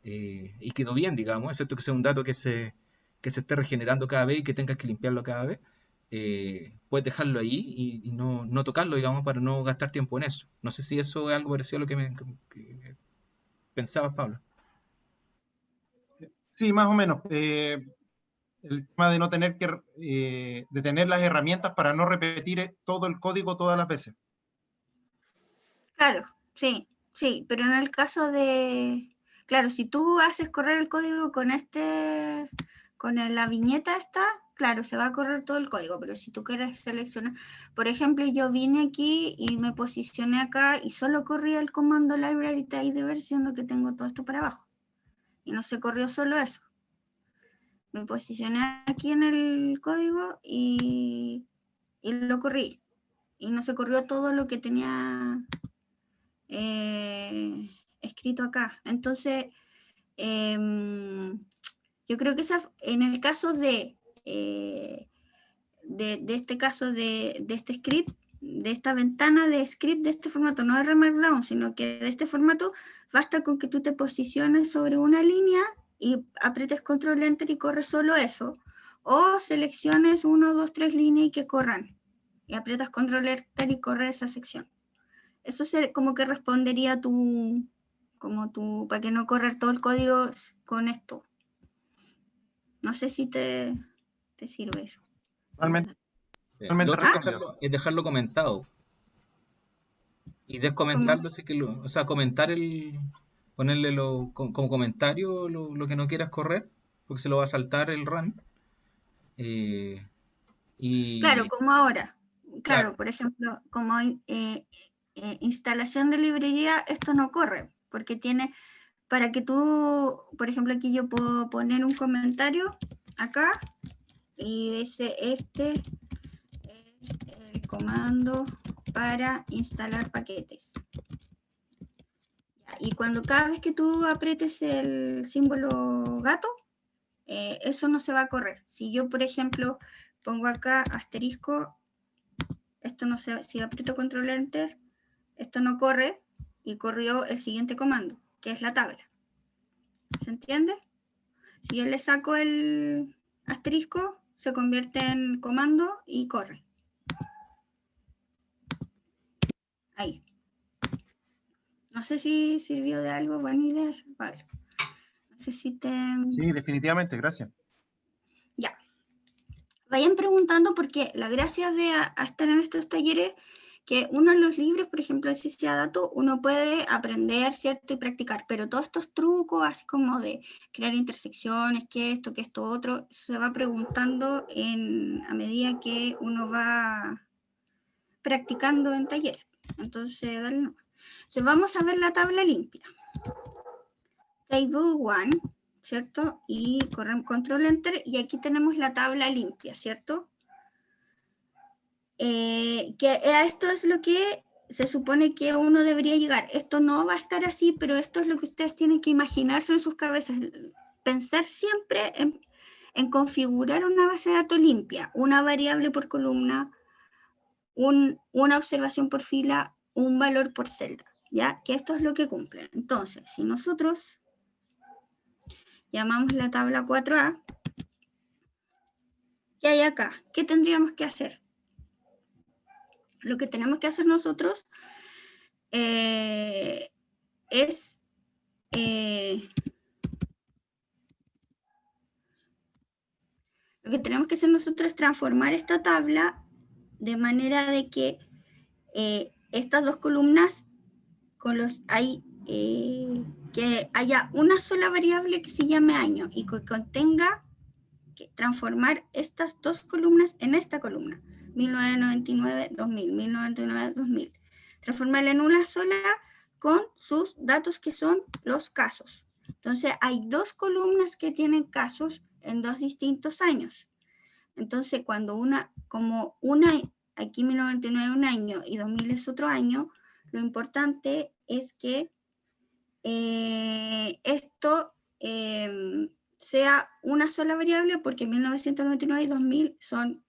y quedó bien, digamos, excepto que sea un dato que se esté regenerando cada vez y que tengas que limpiarlo cada vez, puedes dejarlo ahí y no tocarlo, digamos, para no gastar tiempo en eso. No sé si eso es algo parecido a lo que pensabas, Pablo. Sí, más o menos. El tema de no tener de tener las herramientas para no repetir todo el código todas las veces. Claro, sí, pero en el caso de, claro, si tú haces correr el código con la viñeta esta, claro, se va a correr todo el código, pero si tú quieres seleccionar, por ejemplo, yo vine aquí y me posicioné acá y solo corría el comando library tidyverse, siendo que tengo todo esto para abajo. Y no se corrió solo eso. Me posicioné aquí en el código y lo corrí. Y no se corrió todo lo que tenía escrito acá. Entonces, yo creo que en el caso de este caso de este script, de esta ventana de script de este formato, no de Markdown, sino que de este formato, basta con que tú te posiciones sobre una línea y aprietes control enter y corres solo eso. o selecciones 1, 2, 3 líneas y que corran. Y aprietas control enter y corre esa sección. Eso como que respondería para que no correr todo el código con esto. No sé si te sirve eso. Totalmente, Lo totalmente otro respondido. es dejarlo comentado. Y descomentarlo, así que o sea, ponerle como comentario lo que no quieras correr, porque se lo va a saltar el run. Claro, Y como ahora. claro, Claro, por ejemplo, como instalación de librería, esto no corre, porque tiene, para que tú, por ejemplo, aquí yo puedo poner un comentario acá y dice, este es el comando para instalar paquetes. Y cuando cada vez que tú aprietes el símbolo gato, eso no se va a correr. Si yo, por ejemplo, pongo acá asterisco, esto no se, si aprieto control enter, esto no corre y corrió el siguiente comando, que es la tabla. ¿Se entiende? Si yo le saco el asterisco, se convierte en comando y corre. Ahí. No sé si sirvió de algo, buena idea, Pablo. No sé si te... Sí, definitivamente, gracias. Ya. Vayan preguntando porque la gracia de estar en estos talleres, que uno en los libros, por ejemplo, de ciencia de datos, uno puede aprender, ¿cierto? Y practicar, pero todos estos trucos, así como de crear intersecciones, que esto otro, se va preguntando a medida que uno va practicando en talleres. Entonces, dale nomás. Entonces, vamos a ver la tabla limpia. Table 1, ¿cierto? Y control enter, y aquí tenemos la tabla limpia, ¿cierto? Que a esto es lo que se supone que uno debería llegar. Esto no va a estar así, pero esto es lo que ustedes tienen que imaginarse en sus cabezas. Pensar siempre en configurar una base de datos limpia, una variable por columna, una observación por fila, un valor por celda, ¿ya? Que esto es lo que cumple. Entonces, si nosotros llamamos la tabla 4A, ¿qué hay acá? ¿Qué tendríamos que hacer? Lo que tenemos que hacer nosotros es lo que tenemos que hacer nosotros es transformar esta tabla de manera de que estas dos columnas que haya una sola variable que se llame año y que contenga que transformar estas dos columnas en esta columna, 1999-2000, 1999-2000. Transformarla en una sola con sus datos que son los casos. Entonces hay dos columnas que tienen casos en dos distintos años. Entonces cuando aquí 1999 es un año y 2000 es otro año, lo importante es que esto sea una sola variable, porque 1999 y 2000 son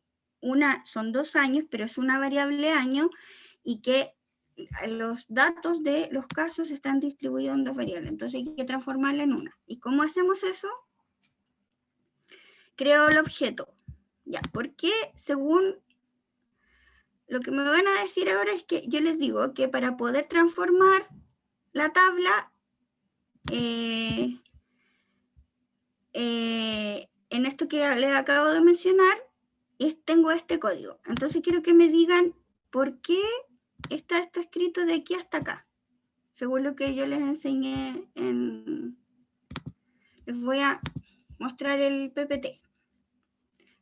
2 años, pero es una variable año, y que los datos de los casos están distribuidos en dos variables, entonces hay que transformarla en una. ¿Y cómo hacemos eso? Creo el objeto. Ya, porque según lo que me van a decir ahora es que yo les digo que para poder transformar la tabla en esto que les acabo de mencionar, tengo este código. Entonces quiero que me digan por qué está esto escrito de aquí hasta acá, según lo que yo les enseñé les voy a mostrar el PPT.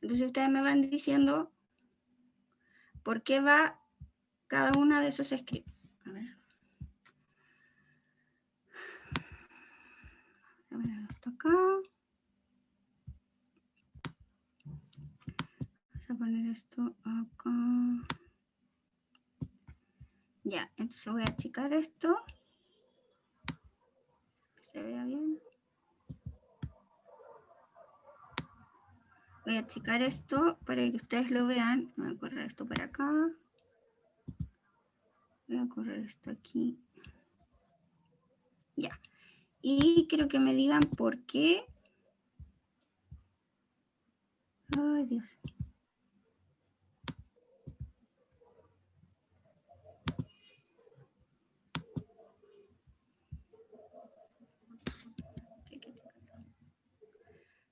Entonces ustedes me van diciendo por qué va cada uno de esos scripts. A ver. A ver esto acá. Vamos a poner esto acá. Ya, entonces voy a achicar esto. Que se vea bien. Voy a achicar esto para que ustedes lo vean. Voy a correr esto para acá. Voy a correr esto aquí. Ya. Y quiero que me digan por qué Ay, Dios.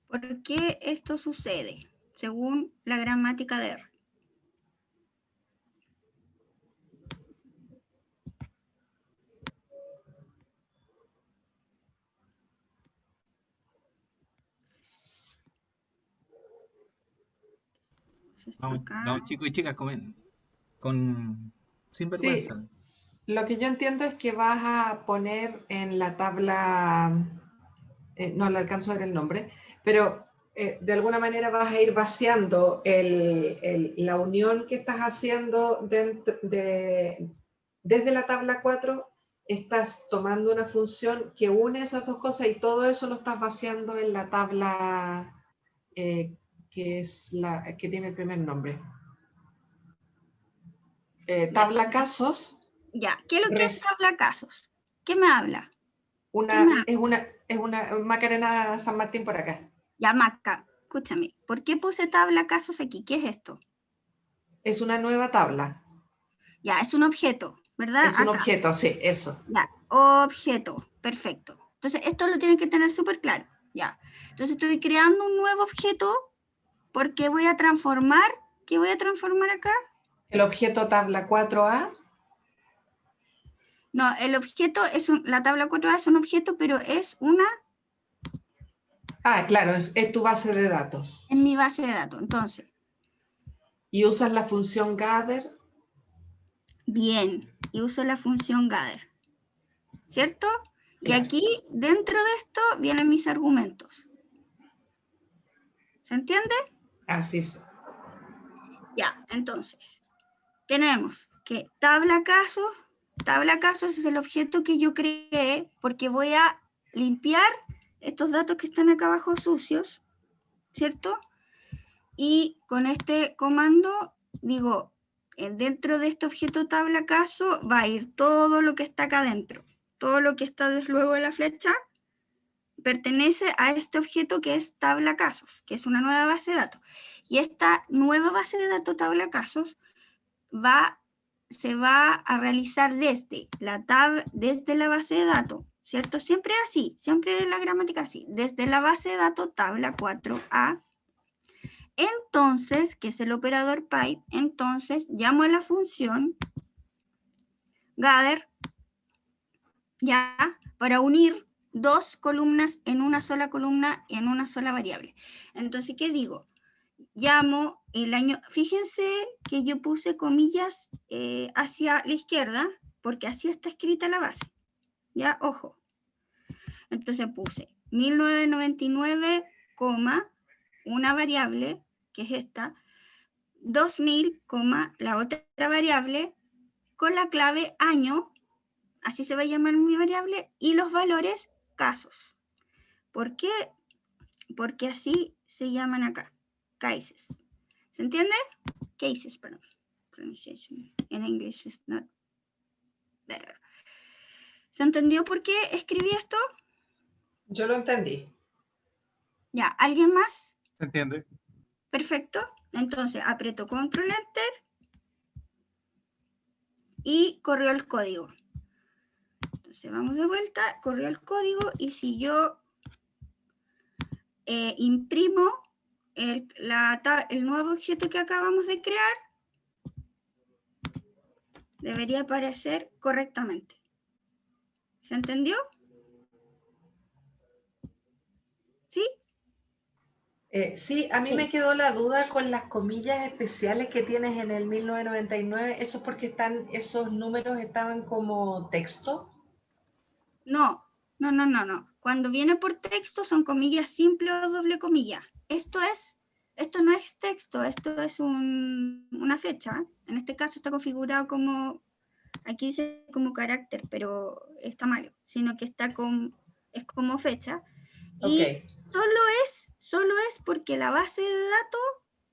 ¿Por qué esto sucede? Según la gramática de R. Vamos, vamos, chicos y chicas, sin Sí, vergüenza. lo que yo entiendo es que vas a poner en la tabla, no le alcanzo a ver el nombre, pero de alguna manera vas a ir vaciando la unión que estás haciendo desde la tabla 4, estás tomando una función que une esas dos cosas y todo eso lo estás vaciando en la tabla que es la que tiene el primer nombre. Tabla casos. Ya, ¿qué es lo que es tabla casos? ¿Qué me habla? Es una Macarena San Martín por acá. Ya, Maca, escúchame, ¿por qué puse tabla casos aquí? ¿Qué es esto? Es una nueva tabla. Ya, es un objeto, ¿verdad? Es un acá. objeto, sí, eso. Ya, objeto, perfecto. Entonces, esto lo tienen que tener súper claro. Ya, entonces estoy creando un nuevo objeto porque voy a transformar, ¿qué voy a transformar acá? El objeto tabla 4A. No, el objeto la tabla 4A es un objeto, pero es una... Ah, claro, es tu base de datos. En mi base de datos, entonces. ¿Y usas la función gather? Bien, y uso la función gather, ¿cierto? Claro. Y aquí, dentro de esto, vienen mis argumentos. ¿Se entiende? Así es. Ya, entonces, tenemos que tabla casos es el objeto que yo creé porque voy a limpiar estos datos que están acá abajo sucios, ¿cierto? Y con este comando digo, dentro de este objeto tabla caso va a ir todo lo que está acá adentro. Todo lo que está desde luego de la flecha pertenece a este objeto que es tabla casos, que es una nueva base de datos. Y esta nueva base de datos tabla casos se va a realizar desde la base de datos, ¿cierto? Siempre así, siempre la gramática así, desde la base de datos tabla 4A. Entonces, que es el operador pipe, entonces llamo a la función gather, ya, para unir dos columnas en una sola columna en una sola variable. Entonces, ¿qué digo? Llamo el año, fíjense que yo puse comillas hacia la izquierda, porque así está escrita la base, ya, ojo. Entonces puse 1999, una variable, que es esta, 2000, la otra variable, con la clave año, así se va a llamar mi variable, y los valores casos. ¿Por qué? Porque así se llaman acá, cases. ¿Se entiende? Cases, perdón. Pronunciation in English is not better. ¿Se entendió por qué escribí esto? Yo lo entendí. Ya, ¿alguien más? ¿Se entiende? Perfecto. Entonces, aprieto Control Enter y corrió el código. Entonces, vamos de vuelta, corrió el código y si yo imprimo el nuevo objeto que acabamos de crear, debería aparecer correctamente. ¿Se entendió? ¿Sí? Sí, a mí me quedó la duda con las comillas especiales que tienes en el 1999. ¿Eso es porque esos números estaban como texto? No. Cuando viene por texto son comillas simple o doble comilla. Esto no es texto, esto es una fecha. En este caso está configurado como, aquí dice como carácter, pero está mal, sino que es como fecha. Y Okay. solo es porque la base de datos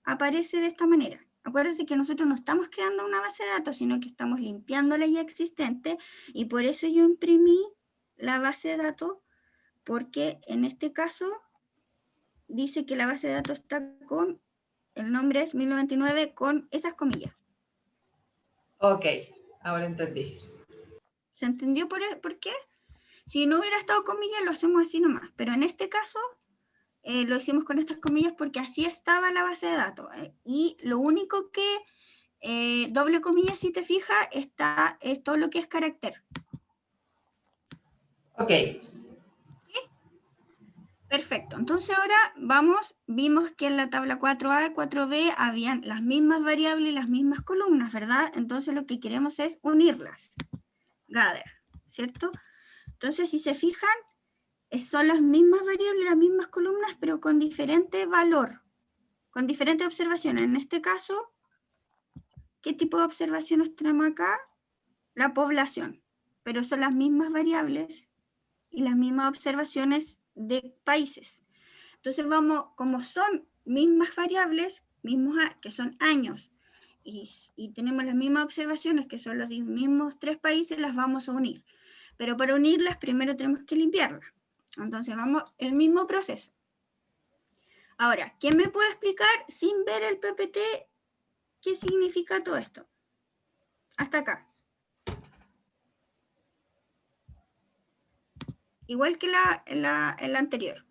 aparece de esta manera. Acuérdense que nosotros no estamos creando una base de datos, sino que estamos limpiando la ya existente, y por eso yo imprimí la base de datos, porque en este caso dice que la base de datos está con el nombre es 1099 con esas comillas. Ok, ahora entendí. ¿Se entendió por qué? Si no hubiera estado comillas, lo hacemos así nomás. Pero en este caso, lo hicimos con estas comillas porque así estaba la base de datos. Y lo único que doble comillas, si te fijas, es todo lo que es carácter. Ok. Perfecto. Entonces ahora vimos que en la tabla 4A y 4B habían las mismas variables y las mismas columnas, ¿verdad? Entonces lo que queremos es unirlas. Gather, ¿cierto? Entonces si se fijan, son las mismas variables, las mismas columnas, pero con diferente valor, con diferentes observaciones. En este caso, ¿qué tipo de observaciones tenemos acá? La población, pero son las mismas variables y las mismas observaciones de países. Entonces como son mismas variables, que son años, y tenemos las mismas observaciones, que son los mismos 3 países, las vamos a unir. Pero para unirlas, primero tenemos que limpiarlas. Entonces el mismo proceso. Ahora, ¿quién me puede explicar, sin ver el PPT, qué significa todo esto? Hasta acá. Igual que la anterior.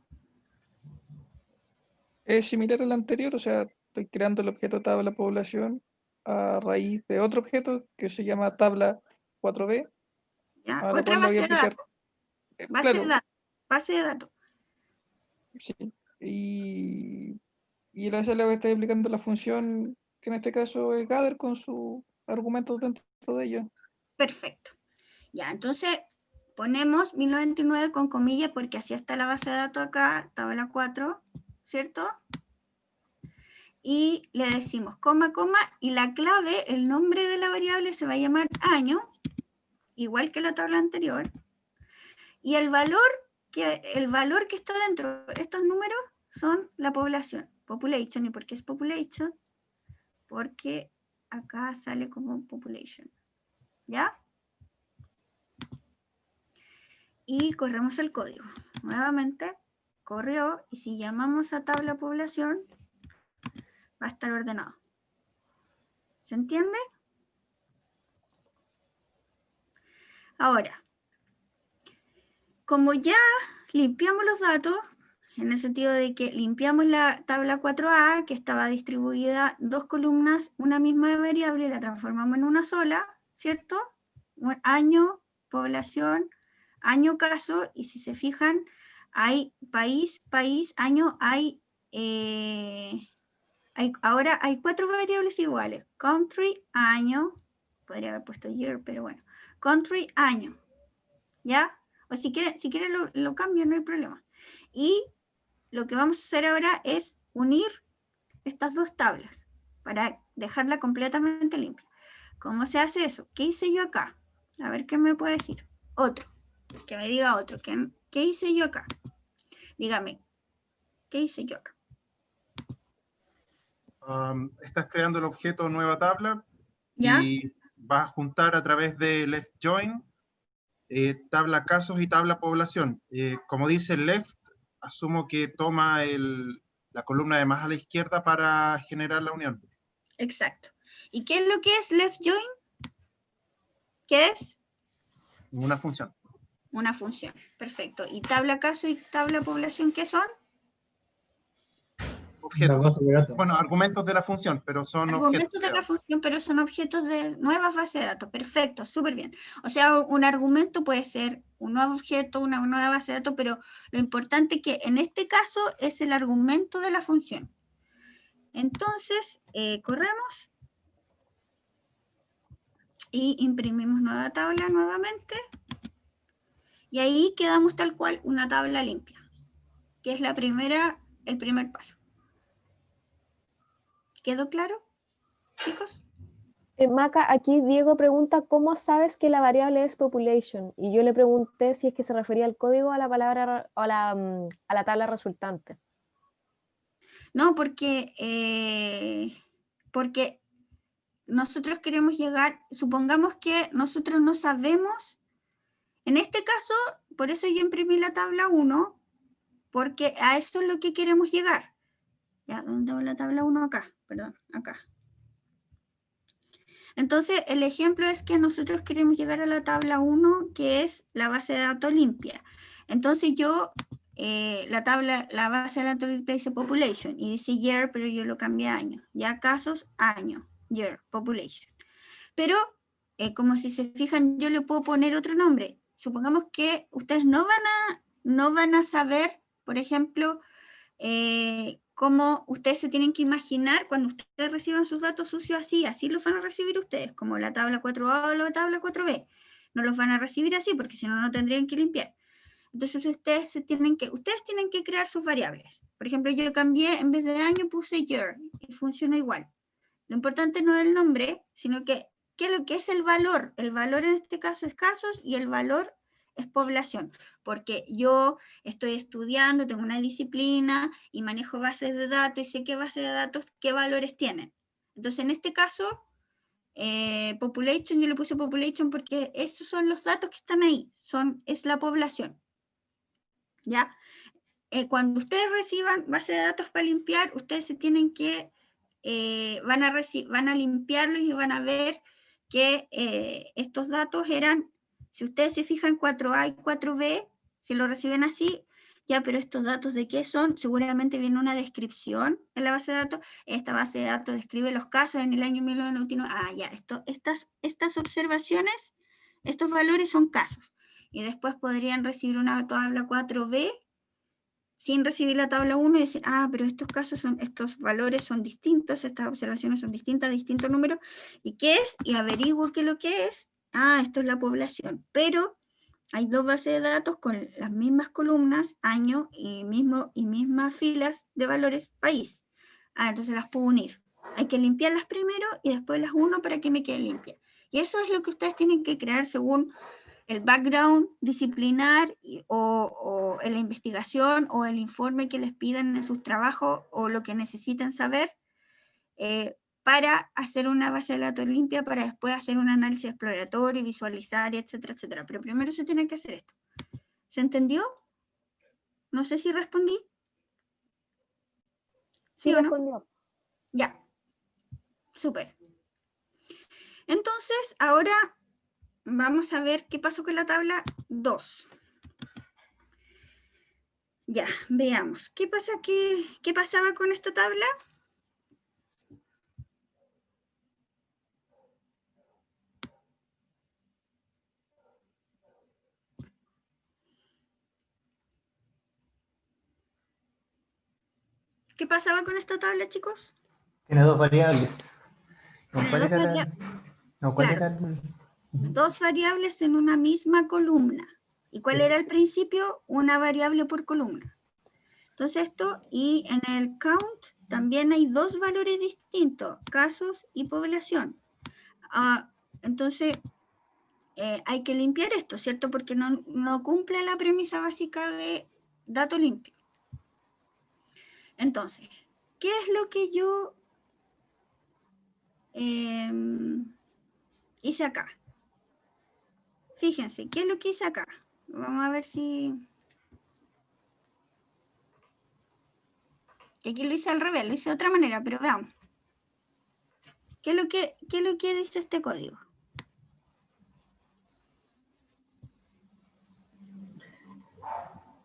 Es similar al anterior, o sea, estoy creando el objeto tabla población a raíz de otro objeto que se llama tabla 4B. ¿Ya? A lo Otra cual le voy a base de aplicar. datos. Claro, Base de datos. sí. Y en esa le voy a estar aplicando la función que en este caso es gather con sus argumentos dentro de ella. Perfecto. Ya, entonces ponemos 1099 con comillas porque así está la base de datos acá, tabla 4, ¿cierto? Y le decimos coma, coma, y la clave, el nombre de la variable se va a llamar año, igual que la tabla anterior. Y el valor que está dentro de estos números son la población, population. ¿Y por qué es population? Porque acá sale como population. ¿Ya? Y corremos el código. Nuevamente, corrió, y si llamamos a tabla población, va a estar ordenado. ¿Se entiende? Ahora, como ya limpiamos los datos, en el sentido de que limpiamos la tabla 4A, que estaba distribuida 2 columnas, una misma variable, la transformamos en una sola, ¿cierto? Año, población, año, caso, y si se fijan, hay país, año, ahora hay 4 variables iguales. Country, año, podría haber puesto year, pero bueno. Country, año, ¿ya? O si quieren lo cambio, no hay problema. Y lo que vamos a hacer ahora es unir estas 2 tablas para dejarla completamente limpia. ¿Cómo se hace eso? ¿Qué hice yo acá? A ver qué me puede decir. Otro. Que me diga otro. ¿Qué hice yo acá? Dígame. ¿Qué hice yo acá? Estás creando el objeto nueva tabla. ¿Ya? Y vas a juntar a través de left join tabla casos y tabla población. Como dice left, asumo que toma la columna de más a la izquierda para generar la unión. Exacto. ¿Y qué es lo que es left join? ¿Qué es? Una función. Una función. Perfecto. ¿Y tabla caso y tabla población qué son? Objetos. Bueno, argumentos de la función, pero son argumentos objetos. De la función, pero son objetos de nuevas bases de datos. Perfecto, súper bien. O sea, un argumento puede ser un nuevo objeto, una nueva base de datos, pero lo importante es que en este caso es el argumento de la función. Entonces, corremos y imprimimos nueva tabla nuevamente. Y ahí quedamos tal cual una tabla limpia, que es el primer paso. ¿Quedó claro, chicos? Maca, aquí Diego pregunta, ¿cómo sabes que la variable es population? Y yo le pregunté si es que se refería al código o a la palabra, a la tabla resultante. No, porque nosotros queremos llegar, supongamos que nosotros no sabemos, en este caso, por eso yo imprimí la tabla 1, porque a esto es lo que queremos llegar. Ya, ¿dónde va la tabla 1? Acá, perdón, acá. Entonces, el ejemplo es que nosotros queremos llegar a la tabla 1, que es la base de datos limpia. Entonces yo, la base de datos limpia dice population, y dice year, pero yo lo cambié a año. Ya casos, año, year, population. Pero, como si se fijan, yo le puedo poner otro nombre. Supongamos que ustedes no van a saber, por ejemplo, cómo ustedes se tienen que imaginar cuando ustedes reciban sus datos sucios así los van a recibir ustedes, como la tabla 4A o la tabla 4B. No los van a recibir así porque si no, no tendrían que limpiar. Entonces ustedes tienen que crear sus variables. Por ejemplo, yo cambié, en vez de año puse year y funciona igual. Lo importante no es el nombre, sino que ¿qué es lo que es el valor? El valor en este caso es casos y el valor es población, porque yo estoy estudiando, tengo una disciplina y manejo bases de datos y sé qué bases de datos, qué valores tienen. Entonces, en este caso, population, yo le puse population porque esos son los datos que están ahí, es la población. ¿Ya? Cuando ustedes reciban base de datos para limpiar, ustedes se tienen que, van a limpiarlos y van a ver que estos datos eran, si ustedes se fijan, 4A y 4B, si lo reciben así, ya, pero estos datos ¿de qué son? Seguramente viene una descripción en la base de datos. Esta base de datos describe los casos en el año 1999. Ah, ya, estas observaciones, estos valores son casos. Y después podrían recibir una tabla 4B sin recibir la tabla 1 y decir, pero estos valores son distintos, estas observaciones son distintas, distintos números, ¿y qué es? Y averiguo qué es lo que es. Esto es la población, pero hay dos bases de datos con las mismas columnas, año y mismas filas de valores, país. Entonces las puedo unir. Hay que limpiarlas primero y después las uno para que me quede limpia. Y eso es lo que ustedes tienen que crear según el background disciplinar o en la investigación o el informe que les pidan en sus trabajos o lo que necesiten saber para hacer una base de datos limpia, para después hacer un análisis exploratorio, visualizar, etcétera, etcétera. Pero primero se tiene que hacer esto. ¿Se entendió? No sé si respondí. ¿Sí o no? Respondió. Ya. Súper. Entonces, ahora vamos a ver qué pasó con la tabla 2. Ya, veamos. ¿Qué pasaba con esta tabla? ¿Qué pasaba con esta tabla, chicos? Tiene dos variables. Dos variables en una misma columna. ¿Y cuál era el principio? Una variable por columna. Entonces esto, y en el count también hay dos valores distintos, casos y población. Entonces hay que limpiar esto, ¿cierto? Porque no cumple la premisa básica de dato limpio. Entonces, ¿qué es lo que yo hice acá? Fíjense, ¿qué es lo que hice acá? Vamos a ver si... Que aquí lo hice al revés, lo hice de otra manera, pero veamos. ¿Qué es lo que dice este código?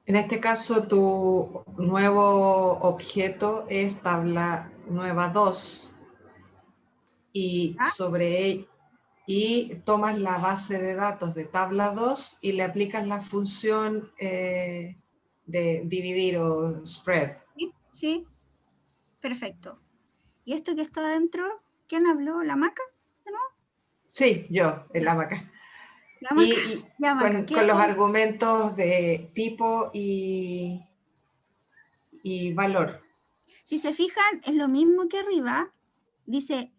En este caso, tu nuevo objeto es tabla nueva 2 y y tomas la base de datos de tabla 2 y le aplicas la función de dividir o spread. Sí, perfecto. ¿Y esto que está adentro? ¿Quién habló? ¿La Maca? ¿No? Sí, yo, en la Maca. Con los argumentos de tipo y valor. Si se fijan, es lo mismo que arriba. Dice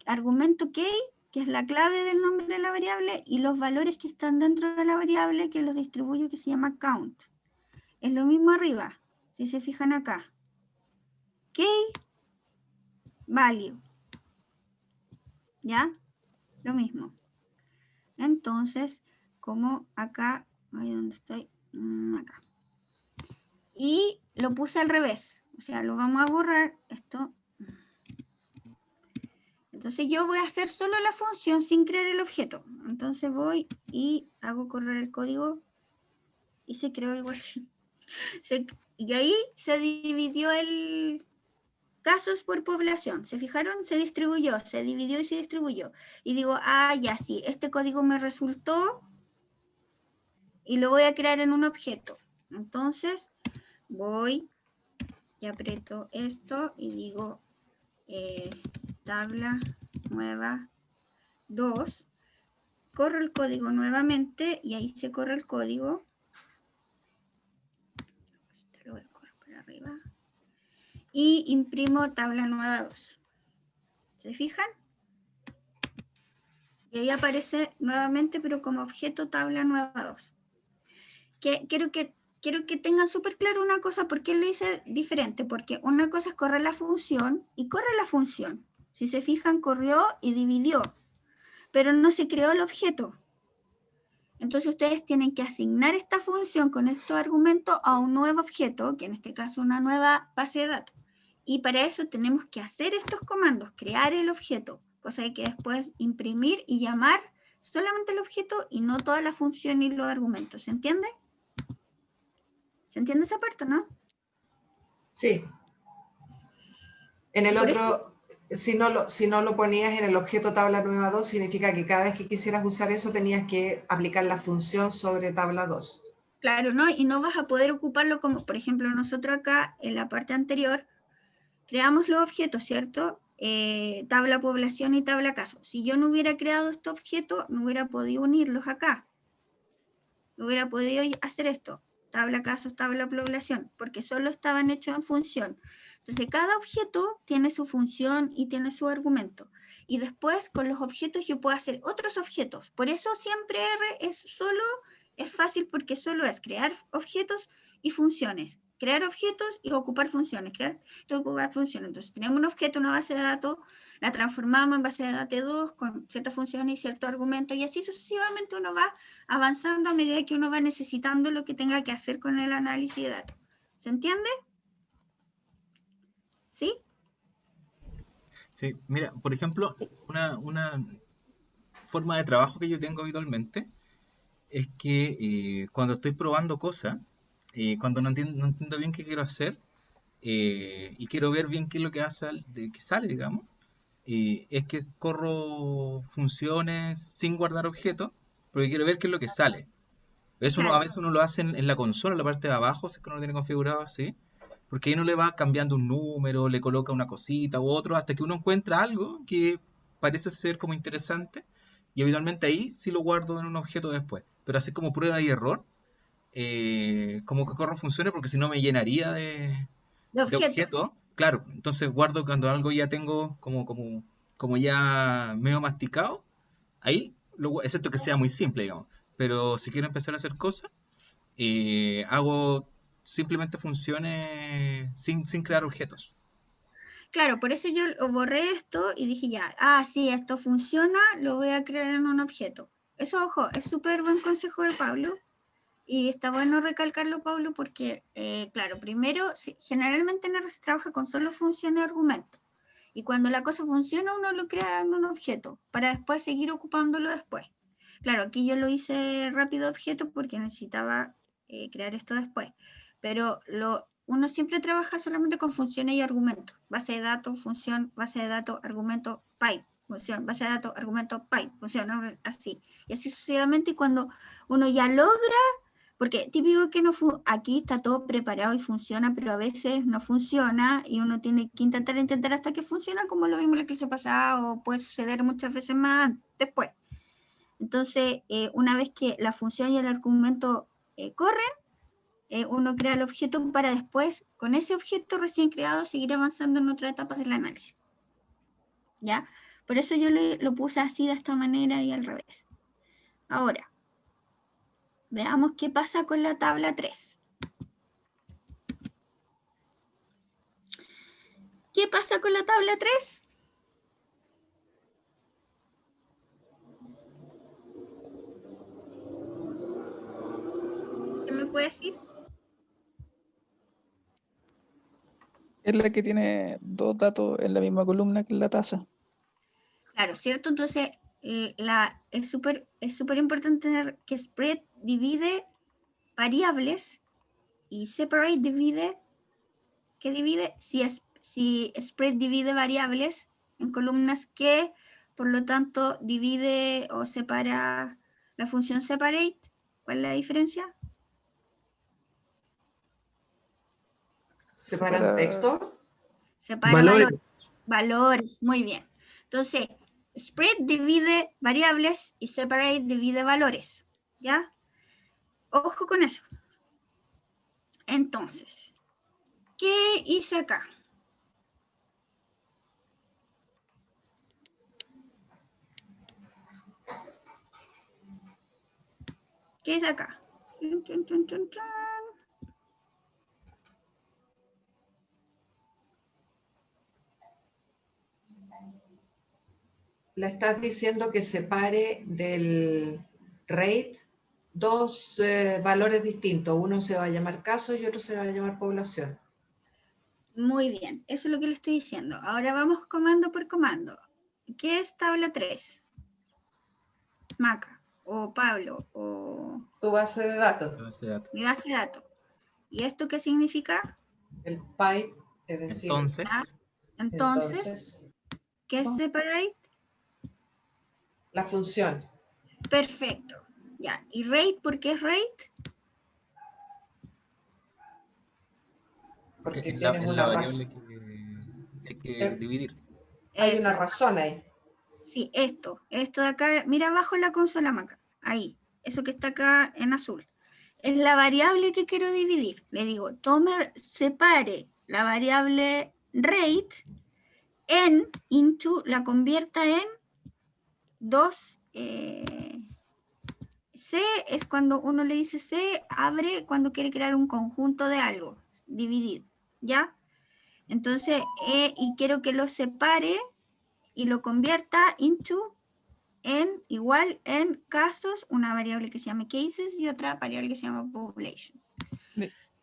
argumento key, que es la clave del nombre de la variable, y los valores que están dentro de la variable, que los distribuyo, que se llama count. Es lo mismo arriba, si se fijan acá. Key, value. ¿Ya? Lo mismo. Entonces, como acá, ahí donde estoy, acá. Y lo puse al revés. O sea, lo vamos a borrar esto. Entonces yo voy a hacer solo la función sin crear el objeto. Entonces voy y hago correr el código y se creó igual. Y ahí se dividió el casos por población. ¿Se fijaron? Se distribuyó, se dividió y se distribuyó. Y digo, ah, ya sí, este código me resultó y lo voy a crear en un objeto. Entonces voy y aprieto esto y digo tabla nueva 2. Corro el código nuevamente y ahí se corre el código. Lo voy a correr para arriba. Y imprimo tabla nueva 2. ¿Se fijan? Y ahí aparece nuevamente, pero como objeto tabla nueva 2. Quiero que tengan súper claro una cosa, ¿por qué lo hice diferente? Porque una cosa es correr la función, y corre la función. Si se fijan, corrió y dividió, pero no se creó el objeto. Entonces ustedes tienen que asignar esta función con estos argumentos a un nuevo objeto, que en este caso una nueva base de datos. Y para eso tenemos que hacer estos comandos, crear el objeto, cosa de que después imprimir y llamar solamente el objeto y no toda la función y los argumentos. ¿Se entiende? ¿Se entiende esa parte, no? Sí. En el Por otro, si no lo ponías en el objeto tabla nueva 2, significa que cada vez que quisieras usar eso tenías que aplicar la función sobre tabla 2. Claro, ¿no? Y no vas a poder ocuparlo como, por ejemplo, nosotros acá en la parte anterior creamos los objetos, ¿cierto? Tabla población y tabla caso. Si yo no hubiera creado este objeto, no hubiera podido unirlos acá. No hubiera podido hacer esto. Tabla casos, tabla población, porque solo estaban hechos en función. Entonces, cada objeto tiene su función y tiene su argumento. Y después, con los objetos, yo puedo hacer otros objetos. Por eso siempre R es fácil porque solo es crear objetos y funciones. Crear objetos y ocupar funciones. Crear y ocupar funciones. Entonces, tenemos un objeto, una base de datos, la transformamos en base de datos 2 con ciertas funciones y ciertos argumentos, y así sucesivamente uno va avanzando a medida que uno va necesitando lo que tenga que hacer con el análisis de datos. ¿Se entiende? ¿Sí? Sí, mira, por ejemplo, una forma de trabajo que yo tengo habitualmente es que cuando estoy probando cosas, cuando no entiendo bien qué quiero hacer y quiero ver bien qué es lo que hace, que sale, digamos, es que corro funciones sin guardar objetos, porque quiero ver qué es lo que sale. A Claro. veces uno lo hace en la consola, en la parte de abajo, si es que uno lo tiene configurado así, porque ahí uno le va cambiando un número, le coloca una cosita u otro, hasta que uno encuentra algo que parece ser como interesante, y habitualmente ahí sí lo guardo en un objeto después. Pero así como prueba y error, como que corro funciones, porque si no me llenaría De de objeto. objetos. Claro, entonces guardo cuando algo ya tengo como ya medio masticado, ahí, excepto que sea muy simple, digamos. Pero si quiero empezar a hacer cosas, hago simplemente funciones sin crear objetos. Claro, por eso yo borré esto y dije ya, sí, esto funciona, lo voy a crear en un objeto. Eso, ojo, es súper buen consejo de Pablo. Y está bueno recalcarlo, Pablo, porque, claro, primero, generalmente en R se trabaja con solo función y argumento. Y cuando la cosa funciona, uno lo crea en un objeto, para después seguir ocupándolo después. Claro, aquí yo lo hice rápido objeto porque necesitaba crear esto después. Pero uno siempre trabaja solamente con funciones y argumentos. Base de datos, función, base de datos, argumento, pipe. Función, base de datos, argumento, pipe. Función, así. Y así sucesivamente. Y cuando uno ya logra, porque típico que aquí está todo preparado y funciona, pero a veces no funciona y uno tiene que intentar hasta que funciona, como lo vimos en la clase pasada, o puede suceder muchas veces más después. Entonces, una vez que la función y el argumento corren, uno crea el objeto para después, con ese objeto recién creado, seguir avanzando en otras etapas del análisis. ¿Ya? Por eso yo lo puse así, de esta manera y al revés. Ahora, veamos qué pasa con la tabla 3. ¿Qué pasa con la tabla 3? ¿Qué me puede decir? Es la que tiene dos datos en la misma columna que en la tasa. Claro, ¿cierto? Entonces, es súper importante tener que spread divide variables y separate divide, ¿qué divide? Si spread divide variables en columnas que, por lo tanto, divide o separa la función separate. ¿Cuál es la diferencia? ¿Separan texto? Separa Valores. valores, muy bien. Entonces, spread divide variables y separate divide valores, ¿ya? Ojo con eso. Entonces, ¿qué hice acá? ¿Qué hice acá? Chun, chun, chun, chun. Le estás diciendo que separe del rate dos valores distintos. Uno se va a llamar caso y otro se va a llamar población. Muy bien, eso es lo que le estoy diciendo. Ahora vamos comando por comando. ¿Qué es tabla 3? Maca, o Pablo, o Tu base de datos. mi base de datos. ¿Y esto qué significa? El pipe, es decir. Entonces, ¿qué es separate? La función. Perfecto. Ya. ¿Y rate? ¿Por qué es rate? Porque Es tienes la una variable razón. que hay que dividir. Hay Eso. una razón ahí. Sí, esto de acá, mira abajo en la consola Maca, ahí, eso que está acá en azul. Es la variable que quiero dividir. Le digo, separe la variable rate la convierta en 2. C es cuando uno le dice C, abre cuando quiere crear un conjunto de algo, dividido, ¿ya? Entonces, y quiero que lo separe y lo convierta igual en casos, una variable que se llama cases y otra variable que se llama population.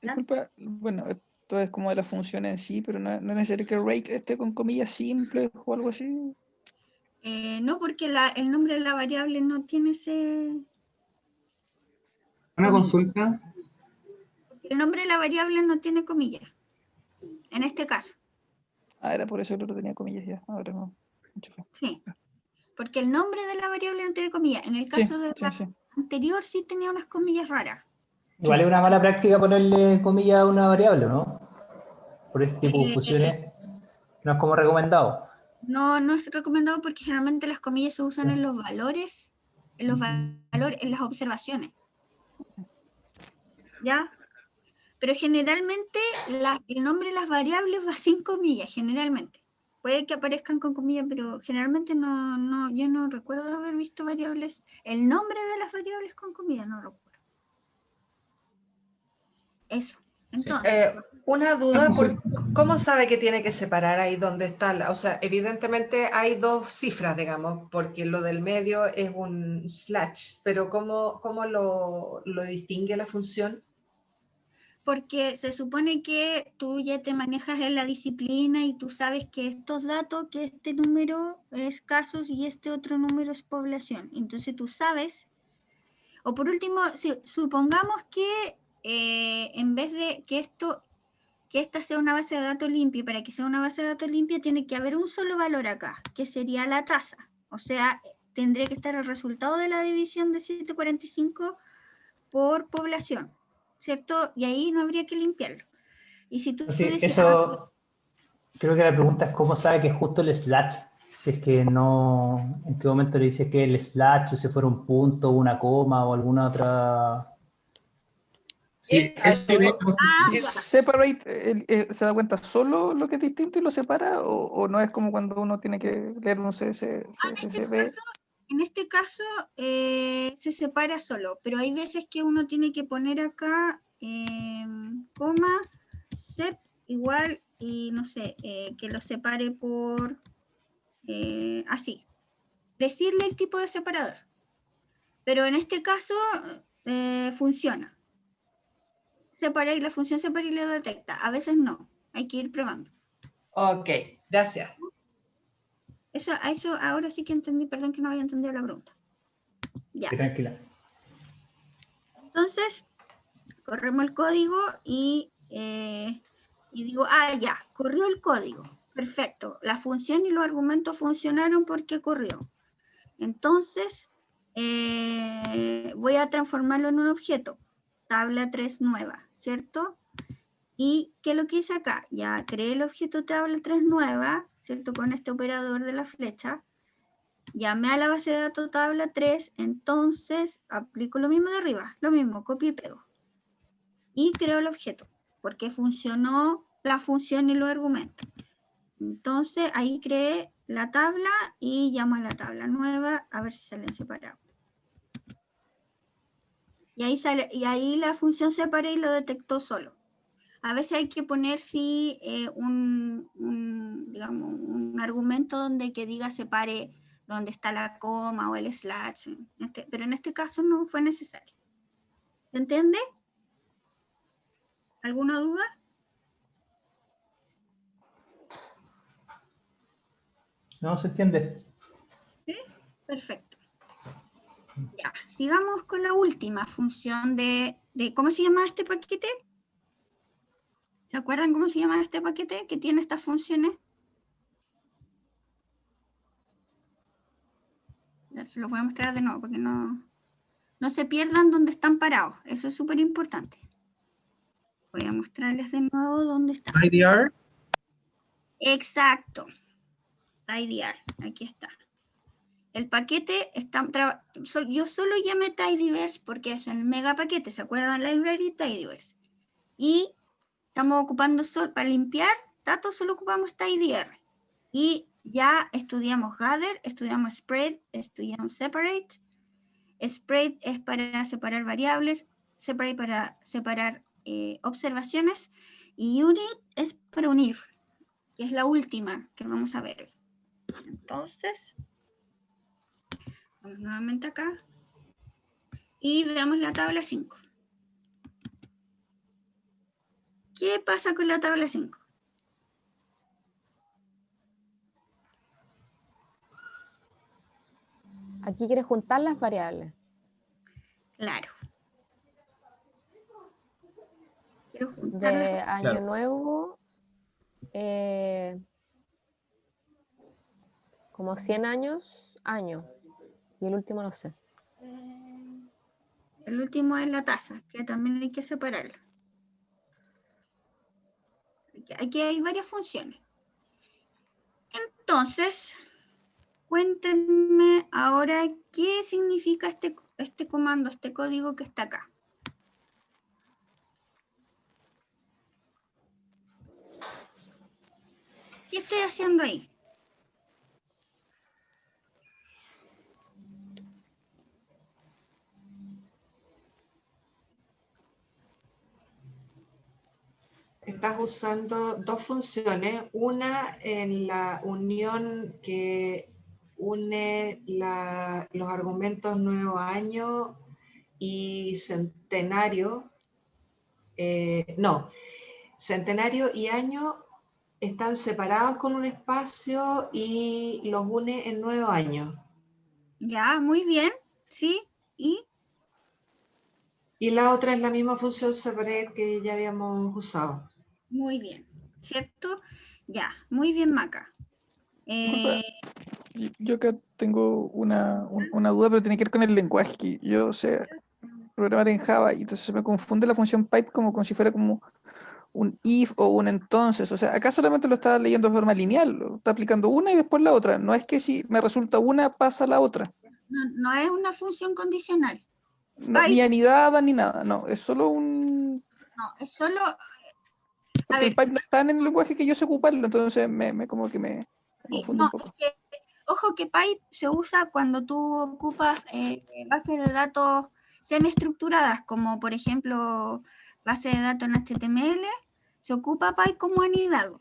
Disculpa, bueno, esto es como de la función en sí, pero no es necesario que rate esté con comillas simples o algo así. No, porque el nombre de la variable no tiene ese... Una consulta. Porque el nombre de la variable no tiene comillas, en este caso. Era por eso que lo tenía comillas ya, ahora no. Sí, porque el nombre de la variable no tiene comillas. En el caso de la anterior sí tenía unas comillas raras. Igual es una mala práctica ponerle comillas a una variable, ¿no? Por este tipo de funciones no es como recomendado. No es recomendado porque generalmente las comillas se usan en los valores, en las observaciones. ¿Ya? Pero generalmente el nombre de las variables va sin comillas, generalmente. Puede que aparezcan con comillas, pero generalmente yo no recuerdo haber visto variables. El nombre de las variables con comillas no recuerdo. Eso. Entonces. Una duda, ¿cómo sabe que tiene que separar ahí donde está? O sea, evidentemente hay dos cifras, digamos, porque lo del medio es un slash, pero ¿cómo lo distingue la función? Porque se supone que tú ya te manejas en la disciplina y tú sabes que estos datos, que este número es casos y este otro número es población. Entonces tú sabes, o por último, supongamos que en vez de que esta sea una base de datos limpia, y para que sea una base de datos limpia tiene que haber un solo valor acá, que sería la tasa. O sea, tendría que estar el resultado de la división de 745 por población, ¿cierto? Y ahí no habría que limpiarlo. Y si tú Sí, dices... eso, creo que la pregunta es cómo sabe que es justo el slash. Si es que no, en qué momento le dice que el slash, si fuera un punto, una coma o alguna otra... Sí, Separate, ¿se da cuenta solo lo que es distinto y lo separa? ¿O no es como cuando uno tiene que leer un CSV? En este caso se separa solo, pero hay veces que uno tiene que poner acá coma, sep igual y no sé, que lo separe por así. Decirle el tipo de separador. Pero en este caso funciona. La función separa y lo detecta. A veces no. Hay que ir probando. Ok, gracias. A eso ahora sí que entendí, perdón que no había entendido la pregunta. Ya. Tranquila. Entonces, corremos el código y digo, ya, corrió el código. Perfecto. La función y los argumentos funcionaron porque corrió. Entonces, voy a transformarlo en un objeto. Tabla 3 nueva, ¿cierto? ¿Y qué es lo que hice acá? Ya creé el objeto tabla 3 nueva, ¿cierto? Con este operador de la flecha. Llamé a la base de datos tabla 3, entonces aplico lo mismo de arriba, lo mismo, copio y pego. Y creo el objeto, porque funcionó la función y los argumentos. Entonces ahí creé la tabla y llamo a la tabla nueva a ver si salen separados. Y ahí sale, y ahí la función separé y lo detectó solo. A veces hay que poner sí digamos, un argumento donde que diga separe donde está la coma o el slash, pero en este caso no fue necesario. ¿Se entiende? ¿Alguna duda? No se entiende. ¿Sí? Perfecto. Ya, sigamos con la última función de ¿cómo se llama este paquete? ¿Se acuerdan cómo se llama este paquete que tiene estas funciones? Ya, se los voy a mostrar de nuevo porque no se pierdan dónde están parados. Eso es súper importante. Voy a mostrarles de nuevo dónde están. IDR. Exacto. IDR, aquí está. El paquete está... yo solo llamé tidyverse porque es el mega paquete, ¿se acuerdan? Library tidyverse. Y estamos ocupando para limpiar datos, solo ocupamos tidyr. Y ya estudiamos gather, estudiamos spread, estudiamos separate. Spread es para separar variables, separate para separar observaciones, y unit es para unir, que es la última que vamos a ver. Entonces, vamos nuevamente acá y veamos la tabla 5. ¿Qué pasa con la tabla 5? Aquí quieres juntar las variables. Claro. Quiero juntar De año Claro. nuevo, como 100 año. Y el último no sé. El último es la tasa, que también hay que separarla. Aquí hay varias funciones. Entonces, cuéntenme ahora qué significa este comando, este código que está acá. ¿Qué estoy haciendo ahí? Estás usando dos funciones, una en la unión que une los argumentos nuevo año y centenario. Centenario y año están separados con un espacio y los une en nuevo año. Ya, muy bien, ¿sí? ¿Y? Y la otra es la misma función separate que ya habíamos usado. Muy bien, ¿cierto? Ya, muy bien, Maca. Yo acá tengo una duda, pero tiene que ver con el lenguaje. Que yo sé programar en Java y entonces me confunde la función pipe como si fuera como un if o un entonces. O sea, acá solamente lo está leyendo de forma lineal, lo está aplicando una y después la otra. No es que si me resulta una, pasa la otra. No es una función condicional. No, ni anidada ni nada, no, es solo No, es solo... Porque el pipe no está en el lenguaje que yo sé ocuparlo, entonces como que me confunde un poco. Es que, ojo que pipe se usa cuando tú ocupas bases de datos semiestructuradas, como por ejemplo base de datos en HTML, se ocupa pipe como anidado.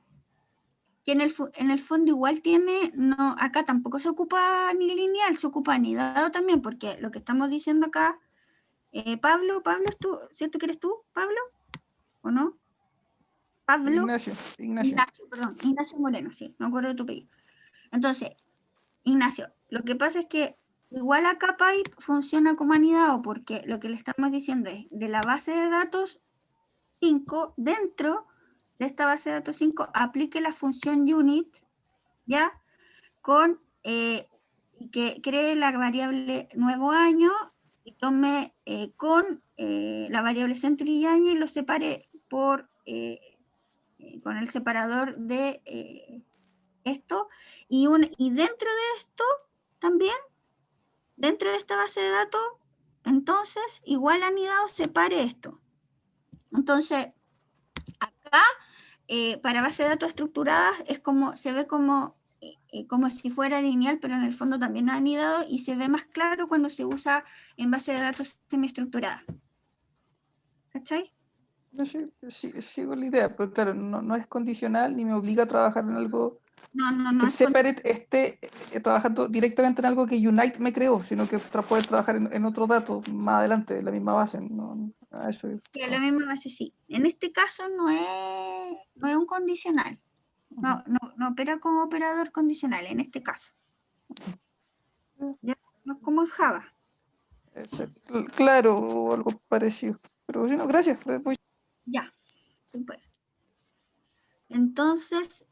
Que en el fondo igual tiene, no, acá tampoco se ocupa ni lineal, se ocupa anidado también, porque lo que estamos diciendo acá, Pablo, ¿es tú? ¿Cierto que eres tú, Pablo? ¿O no? Pablo. Ignacio. Perdón, Ignacio Moreno, sí, me acuerdo de tu apellido. Entonces, Ignacio, lo que pasa es que igual acá Pipe funciona como anidado, porque lo que le estamos diciendo es, de la base de datos 5, dentro de esta base de datos 5, aplique la función unit, ¿ya? Con, que cree la variable nuevo año y tome con la variable century y año y lo separe por, con el separador de esto. Y dentro de esto también, dentro de esta base de datos, entonces, igual anidado, separe esto. Entonces, acá, para base de datos estructuradas, es como, se ve como si fuera lineal, pero en el fondo también anidado, y se ve más claro cuando se usa en base de datos semiestructurada. ¿Cachai? No sé, sigo la idea, pero claro, no es condicional ni me obliga a trabajar en algo. Que el separate esté trabajando directamente en algo que Unite me creó, sino que puede trabajar en otro dato más adelante, en la misma base. Eso. Sí, en la misma base, sí. En este caso no es un condicional. No opera como operador condicional en este caso. Ya, no es como en Java. Claro, o algo parecido. Pero si no, gracias. Ya, super. Entonces,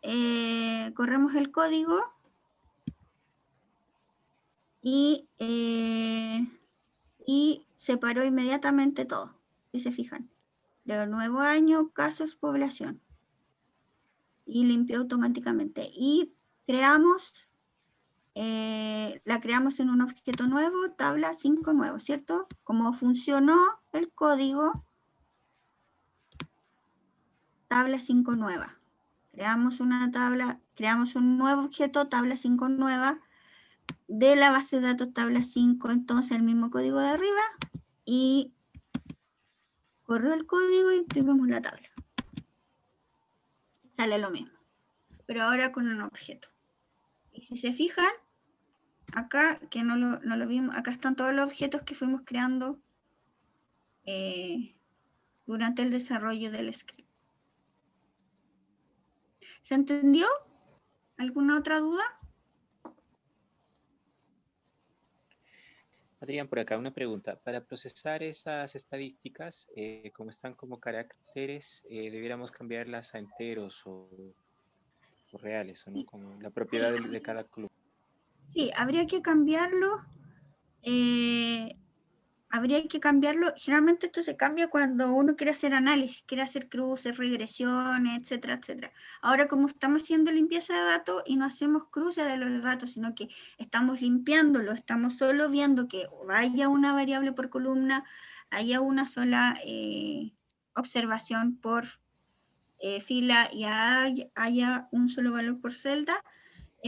corremos el código y separó inmediatamente todo, si se fijan. De nuevo año, casos, población. Y limpió automáticamente. Y creamos, la creamos en un objeto nuevo, tabla 5 nuevo, ¿cierto? Como funcionó el código, tabla 5 nueva. Creamos una tabla, creamos un nuevo objeto, tabla 5 nueva, de la base de datos tabla 5, entonces el mismo código de arriba, y corrió el código y imprimimos la tabla. Sale lo mismo, pero ahora con un objeto. Y si se fijan, acá, que no lo vimos, acá están todos los objetos que fuimos creando durante el desarrollo del script. ¿Se entendió? ¿Alguna otra duda? Adrián, por acá una pregunta. Para procesar esas estadísticas, como están como caracteres, debiéramos cambiarlas a enteros o reales, ¿o no? Como la propiedad de cada club. Sí, habría que cambiarlo. Generalmente esto se cambia cuando uno quiere hacer análisis, quiere hacer cruces, regresiones, etcétera, etcétera. Ahora, como estamos haciendo limpieza de datos y no hacemos cruces de los datos, sino que estamos limpiándolo, estamos solo viendo que haya una variable por columna, haya una sola observación por fila y haya un solo valor por celda,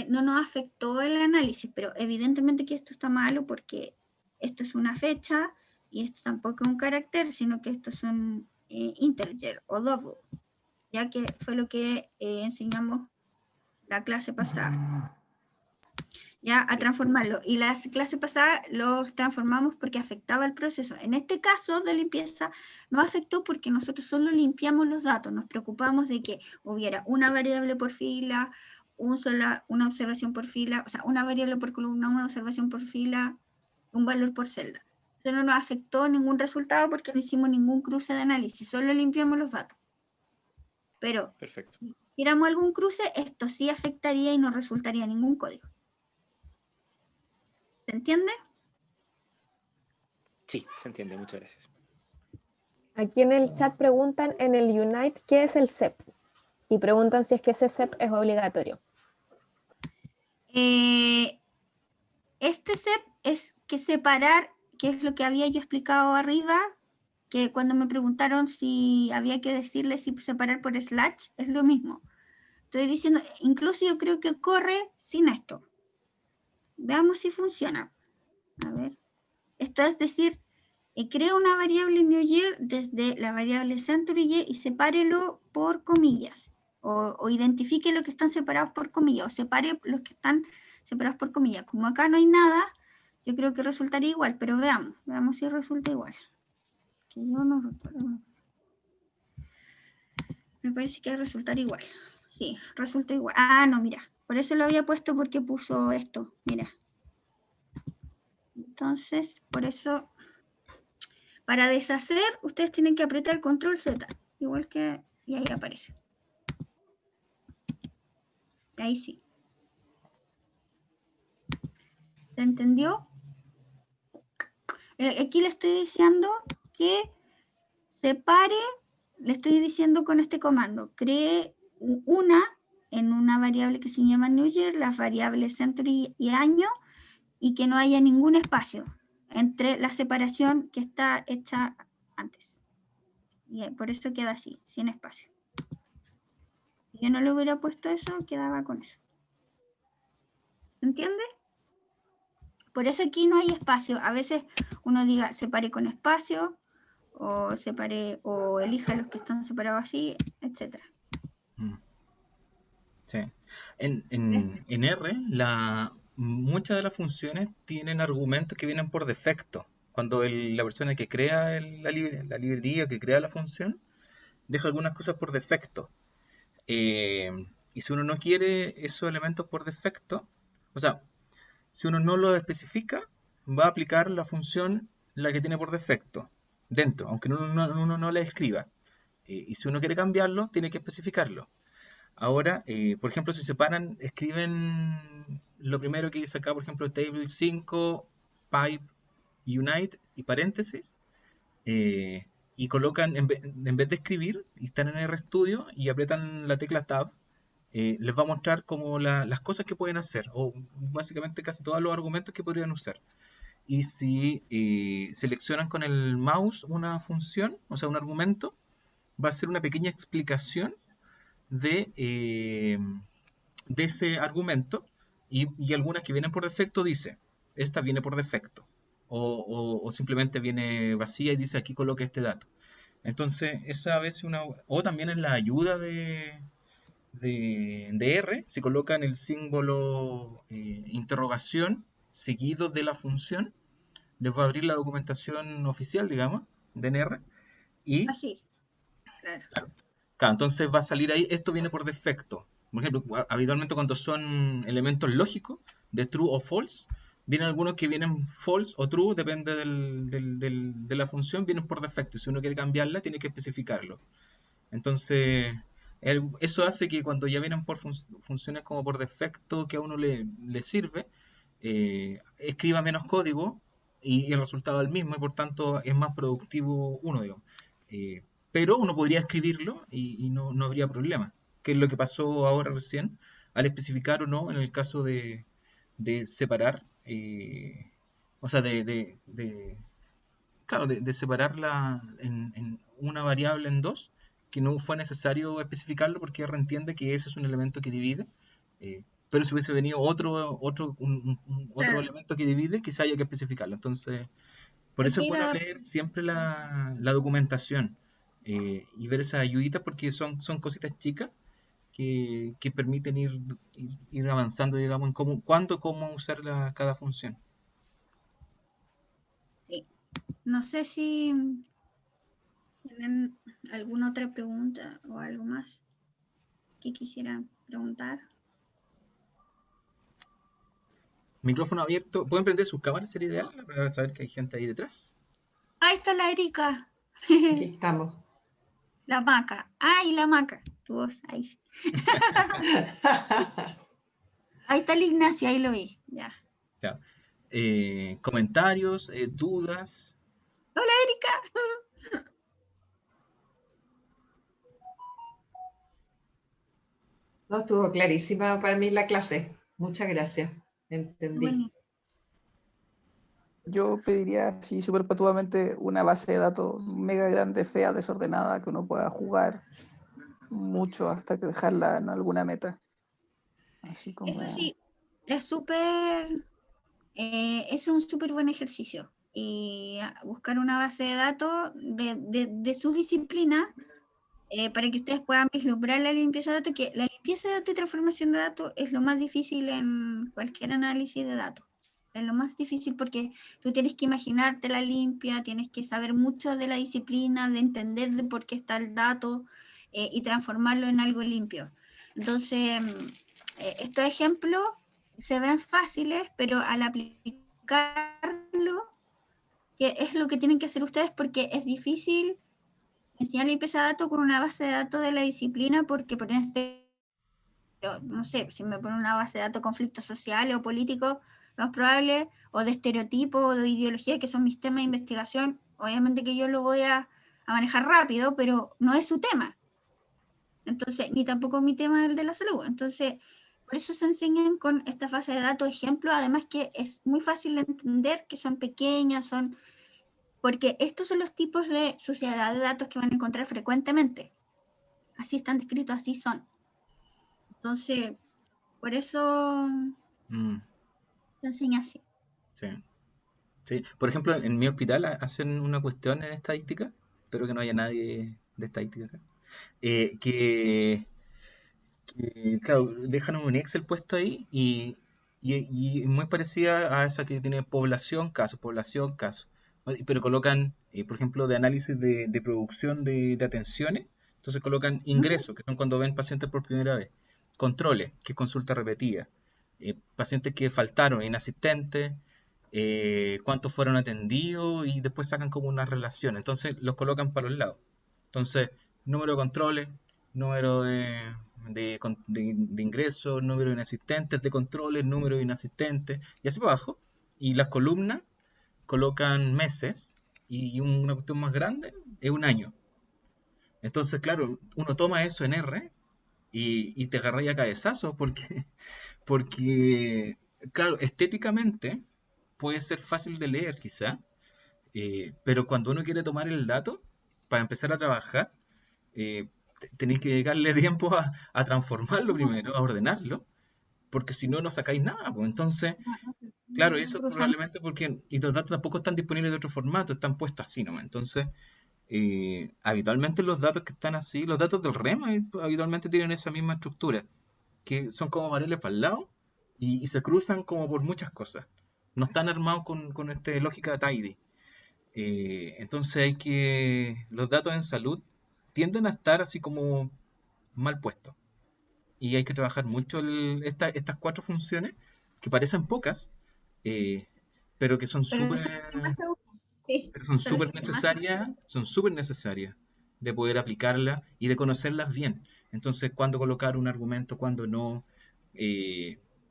no nos afectó el análisis, pero evidentemente que esto está malo porque esto es una fecha y esto tampoco es un carácter, sino que estos son integer o double, ya que fue lo que enseñamos la clase pasada. Ya a transformarlo. Y la clase pasada los transformamos porque afectaba el proceso. En este caso de limpieza no afectó porque nosotros solo limpiamos los datos. Nos preocupamos de que hubiera una variable por fila, una observación por fila, o sea, una variable por columna, una observación por fila, un valor por celda. Eso no nos afectó ningún resultado porque no hicimos ningún cruce de análisis, solo limpiamos los datos. Pero perfecto, si hiciéramos algún cruce, esto sí afectaría y no resultaría ningún código. ¿Se entiende? Sí, se entiende. Muchas gracias. Aquí en el chat preguntan en el Unite qué es el CEP y preguntan si es que ese CEP es obligatorio. Este CEP es que separar, que es lo que había yo explicado arriba, que cuando me preguntaron si había que decirle si separar por slash, es lo mismo. Estoy diciendo, incluso yo creo que corre sin esto. Veamos si funciona. A ver. Esto es decir, crea una variable new year desde la variable century year y sepárelo por comillas. O identifique los que están separados por comillas. O separe los que están separados por comillas. Como acá no hay nada, yo creo que resultaría igual. Pero veamos si resulta igual. Que yo no recuerdo. parece que va a resultar igual. Sí, resulta igual. Ah, no, mira. Por eso lo había puesto porque puso esto. Mira. Entonces, por eso, para deshacer, ustedes tienen que apretar Control Z. Igual que, y ahí aparece. Ahí sí. ¿Se entendió? Aquí le estoy diciendo que separe, le estoy diciendo con este comando, cree una en una variable que se llama New-Year, las variables century y año, y que no haya ningún espacio entre la separación que está hecha antes. Y por eso queda así, sin espacio. Si yo no le hubiera puesto eso, quedaba con eso. ¿Entiende? Por eso aquí no hay espacio. A veces uno diga separe con espacio, o separe, o elija los que están separados así, etc. Sí. En R, muchas de las funciones tienen argumentos que vienen por defecto. Cuando la persona que crea la librería, que crea la función, deja algunas cosas por defecto. Y si uno no quiere esos elementos por defecto, o sea, si uno no lo especifica, va a aplicar la función la que tiene por defecto dentro, aunque uno no la escriba. Y si uno quiere cambiarlo, tiene que especificarlo. Ahora, por ejemplo, si separan, escriben lo primero que dice acá, por ejemplo, table 5, pipe, unite y paréntesis, y colocan, en vez de escribir, y están en RStudio y aprietan la tecla Tab, les va a mostrar como las cosas que pueden hacer, o básicamente casi todos los argumentos que podrían usar. Y si seleccionan con el mouse una función, o sea, un argumento, va a ser una pequeña explicación de ese argumento, y algunas que vienen por defecto dice, esta viene por defecto, o simplemente viene vacía y dice aquí coloque este dato. Entonces, esa a veces o también en la ayuda de R, si colocan el símbolo interrogación seguido de la función, les va a abrir la documentación oficial, digamos, de R, y así, claro. Claro, entonces va a salir ahí, esto viene por defecto. Por ejemplo, habitualmente cuando son elementos lógicos, de true o false, vienen algunos que vienen false o true, depende de la función, vienen por defecto. Y si uno quiere cambiarla, tiene que especificarlo. Entonces, eso hace que cuando ya vienen por funciones como por defecto, que a uno le sirve, escriba menos código y el resultado es el mismo, y por tanto es más productivo uno, digamos. Pero uno podría escribirlo y no habría problema, que es lo que pasó ahora recién, al especificar o no en el caso de separar, o sea, claro, de separarla en una variable en dos, que no fue necesario especificarlo porque R entiende que ese es un elemento que divide, pero si hubiese venido otro Claro. elemento que divide, quizá haya que especificarlo. Entonces, por eso es Aquí bueno leer siempre la documentación y ver esas ayuditas, porque son cositas chicas que permiten ir avanzando, digamos, en cómo usar cada función. Sí. No sé si tienen alguna otra pregunta o algo más que quisieran preguntar. Micrófono abierto. ¿Pueden prender sus cámaras? Sería ideal para saber que hay gente ahí detrás. Ahí está la Erika. Aquí estamos. La Maca. Ay, la Maca. Tu voz, ahí sí. Ahí está el Ignacio, ahí lo vi. Ya. Ya. Comentarios, dudas. Hola, Erika. No, estuvo clarísima para mí la clase. Muchas gracias. Entendí. Bueno. Yo pediría así súper patuamente una base de datos mega grande, fea, desordenada, que uno pueda jugar mucho hasta que dejarla en alguna meta. Así como... Eso sí, es súper, es un súper buen ejercicio. Y buscar una base de datos de su disciplina para que ustedes puedan vislumbrar la limpieza de datos, que la limpieza de datos y transformación de datos es lo más difícil en cualquier análisis de datos. Es lo más difícil porque tú tienes que imaginarte la limpia, tienes que saber mucho de la disciplina, de entender de por qué está el dato, y transformarlo en algo limpio. Entonces, estos ejemplos se ven fáciles, pero al aplicarlo, que es lo que tienen que hacer ustedes, porque es difícil enseñar limpieza de datos con una base de datos de la disciplina, porque por no sé, si me ponen una base de datos de conflictos sociales o políticos, lo más probable, o de estereotipos o de ideología, que son mis temas de investigación, obviamente que yo lo voy a manejar rápido, pero no es su tema. Entonces, ni tampoco mi tema es el de la salud. Entonces, por eso se enseñan con esta base de datos ejemplos, además que es muy fácil de entender, que son pequeñas, porque estos son los tipos de suciedad de datos que van a encontrar frecuentemente. Así están descritos, así son. Entonces, por eso se enseña así. Sí. Sí. Por ejemplo, en mi hospital hacen una cuestión en estadística, espero que no haya nadie de estadística acá, que claro, dejan un Excel puesto ahí y muy parecida a esa que tiene población, caso, ¿no? Pero colocan, por ejemplo, de análisis de producción de atenciones, entonces colocan ingresos, que son cuando ven pacientes por primera vez, controles, que es consulta repetida, pacientes que faltaron, inasistentes, cuántos fueron atendidos y después sacan como una relación, entonces los colocan para los lados. Entonces, número de controles, número de ingresos, número de inasistentes, de controles, número de inasistentes, y así para abajo. Y las columnas colocan meses, y una cuestión más grande es un año. Entonces, claro, uno toma eso en R y te agarra a cabezazo porque, claro, estéticamente puede ser fácil de leer quizá, pero cuando uno quiere tomar el dato para empezar a trabajar, tenéis que dedicarle tiempo a transformarlo primero, a ordenarlo, porque si no, no sacáis nada. Pues. Entonces, claro, eso probablemente porque, y los datos tampoco están disponibles de otro formato, están puestos así nomás. Entonces, habitualmente los datos que están así, los datos del REM habitualmente tienen esa misma estructura, que son como variables para el lado y se cruzan como por muchas cosas. No están armados con esta lógica de tidy. Entonces los datos en salud tienden a estar así como mal puestos. Y hay que trabajar mucho estas 4 funciones, que parecen pocas, pero que son súper necesarias de poder aplicarlas y de conocerlas bien. Entonces, cuándo colocar un argumento, cuándo no,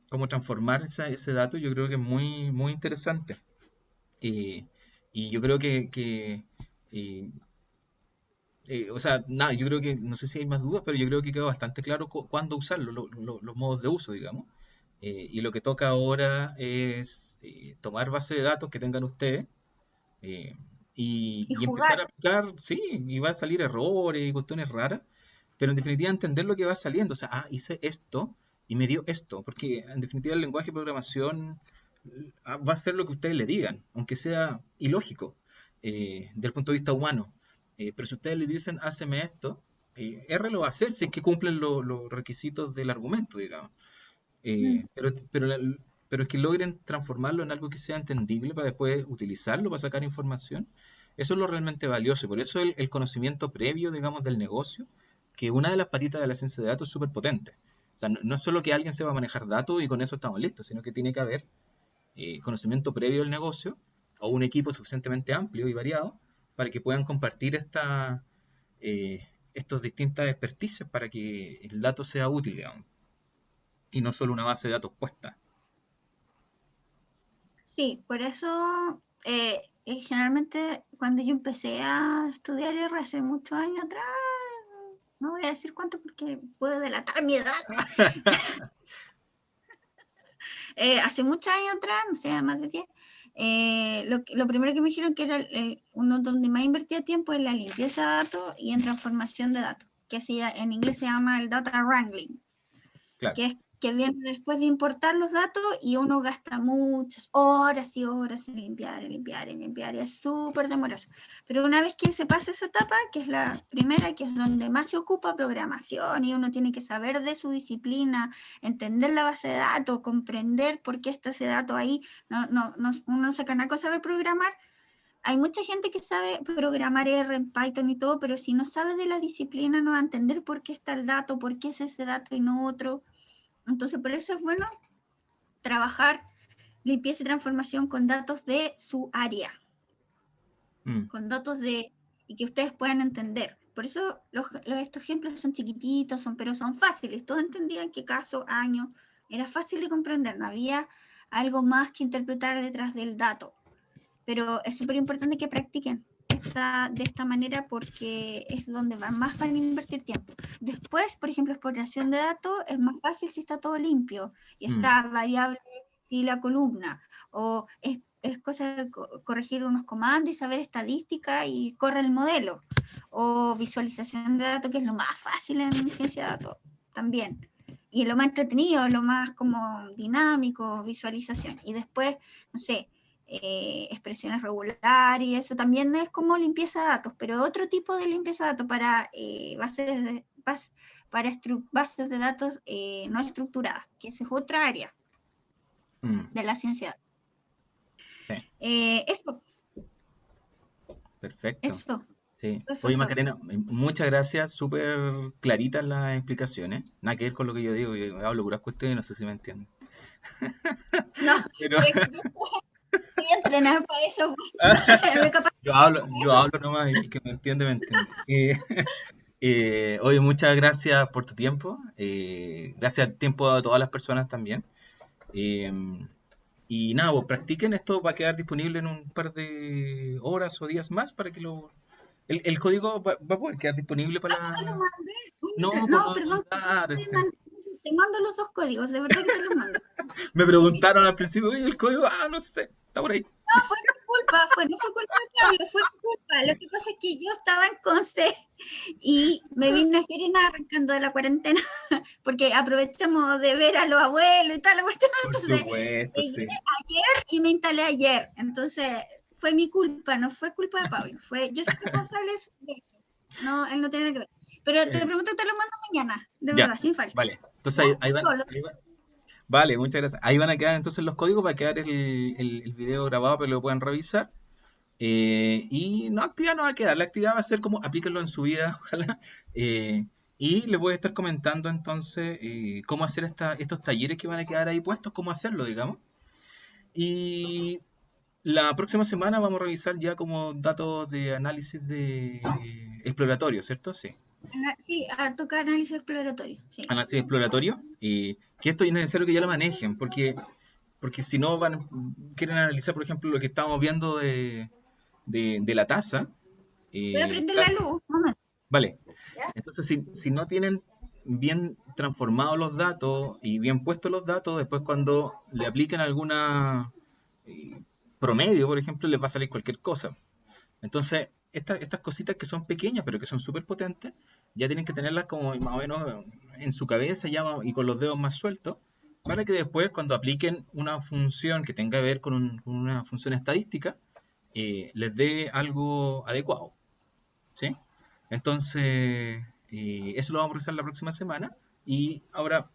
cómo transformar ese dato, yo creo que es muy, muy interesante. Y yo creo que o sea, nada, yo creo que, no sé si hay más dudas, pero yo creo que quedó bastante claro cuándo usarlo, los modos de uso, digamos. Y lo que toca ahora es tomar base de datos que tengan ustedes y empezar a aplicar, sí, y va a salir errores y cuestiones raras, pero en definitiva entender lo que va saliendo. O sea, hice esto y me dio esto, porque en definitiva el lenguaje de programación va a ser lo que ustedes le digan, aunque sea ilógico desde el punto de vista humano. Pero si ustedes le dicen, háceme esto, R lo va a hacer si es que cumplen los requisitos del argumento, digamos. Pero es que logren transformarlo en algo que sea entendible para después utilizarlo, para sacar información. Eso es lo realmente valioso. Y por eso el conocimiento previo, digamos, del negocio, que una de las patitas de la ciencia de datos es súper potente. O sea, no es solo que alguien sepa manejar datos y con eso estamos listos, sino que tiene que haber conocimiento previo del negocio o un equipo suficientemente amplio y variado para que puedan compartir estos distintas experticias para que el dato sea útil, digamos, y no solo una base de datos puesta. Sí, por eso generalmente cuando yo empecé a estudiar R hace muchos años atrás, no voy a decir cuánto porque puedo delatar mi edad. Hace muchos años atrás, no sé, más de 10, lo primero que me dijeron que era uno donde más invertía tiempo en la limpieza de datos y en transformación de datos, que en inglés se llama el data wrangling, claro. que viene después de importar los datos y uno gasta muchas horas y horas en limpiar, y es súper demoroso. Pero una vez que se pasa esa etapa, que es la primera, que es donde más se ocupa programación y uno tiene que saber de su disciplina, entender la base de datos, comprender por qué está ese dato ahí, uno no saca nada con saber programar, hay mucha gente que sabe programar R en Python y todo, pero si no sabe de la disciplina no va a entender por qué está el dato, por qué es ese dato y no otro. Entonces, por eso es bueno trabajar limpieza y transformación con datos de su área, con datos y que ustedes puedan entender. Por eso estos ejemplos son chiquititos, pero son fáciles. Todos entendían qué caso, año, era fácil de comprender, no había algo más que interpretar detrás del dato. Pero es súper importante que practiquen de esta manera porque es donde más van a invertir tiempo. Después, por ejemplo, exploración de datos es más fácil si está todo limpio y está variable y la columna, o es cosa de corregir unos comandos y saber estadística y corre el modelo, o visualización de datos, que es lo más fácil en ciencia de datos también, y lo más entretenido, lo más como dinámico, visualización, y después, no sé, expresiones regulares, y eso también es como limpieza de datos, pero otro tipo de limpieza de datos para bases de datos no estructuradas, que esa es otra área de la ciencia. Sí. Eso. Perfecto. Eso. Sí. Eso Oye, soy. Macarena, muchas gracias, súper claritas las explicaciones. Nada que ver con lo que yo digo, yo hablo puras cuestiones y no sé si me entienden. No, Pero estoy entrenada para eso. yo hablo nomás y el que me entiende, me entiende. Oye, muchas gracias por tu tiempo. Gracias al tiempo a todas las personas también. Y nada, vos practiquen, esto va a quedar disponible en un par de horas o días más para que el código va a poder quedar disponible para la... Te lo mandé. No, Perdón. claro, Te mando los 2 códigos, de verdad que te los mando. me preguntaron al principio, oye, el código, no sé, está por ahí. No, fue mi culpa, no fue culpa de Pablo, fue mi culpa. Lo que pasa es que yo estaba en Conce y me vine a Jerina arrancando de la cuarentena, porque aprovechamos de ver a los abuelos y tal, la cuestión. Entonces, Por supuesto, sí. llegué ayer y me instalé ayer. Entonces, fue mi culpa, no fue culpa de Pablo. Yo soy responsable de eso. No, él no tiene nada que ver. Pero te pregunto, te lo mando mañana, de verdad, sin falta. Vale, entonces ahí van. Vale, muchas gracias. Ahí van a quedar entonces los códigos, va a quedar el video grabado para que lo puedan revisar. Y no, actividad no va a quedar, la actividad va a ser como aplíquenlo en su vida, ojalá. Y les voy a estar comentando entonces cómo hacer estos talleres que van a quedar ahí puestos, cómo hacerlo, digamos. Y la próxima semana vamos a revisar ya como datos de análisis de exploratorio, ¿cierto? Sí. Sí, toca análisis exploratorio. Sí. Análisis exploratorio. Y que esto es necesario que ya lo manejen, porque si no quieren analizar, por ejemplo, lo que estamos viendo de la tasa. Voy a prender la luz. Vale. Entonces, si no tienen bien transformados los datos y bien puestos los datos, después cuando le apliquen alguna promedio, por ejemplo, les va a salir cualquier cosa. Entonces, estas cositas que son pequeñas, pero que son súper potentes, ya tienen que tenerlas como más o menos en su cabeza ya, y con los dedos más sueltos, para que después, cuando apliquen una función que tenga que ver con una función estadística, les dé algo adecuado. ¿Sí? Entonces, eso lo vamos a revisar la próxima semana. Y ahora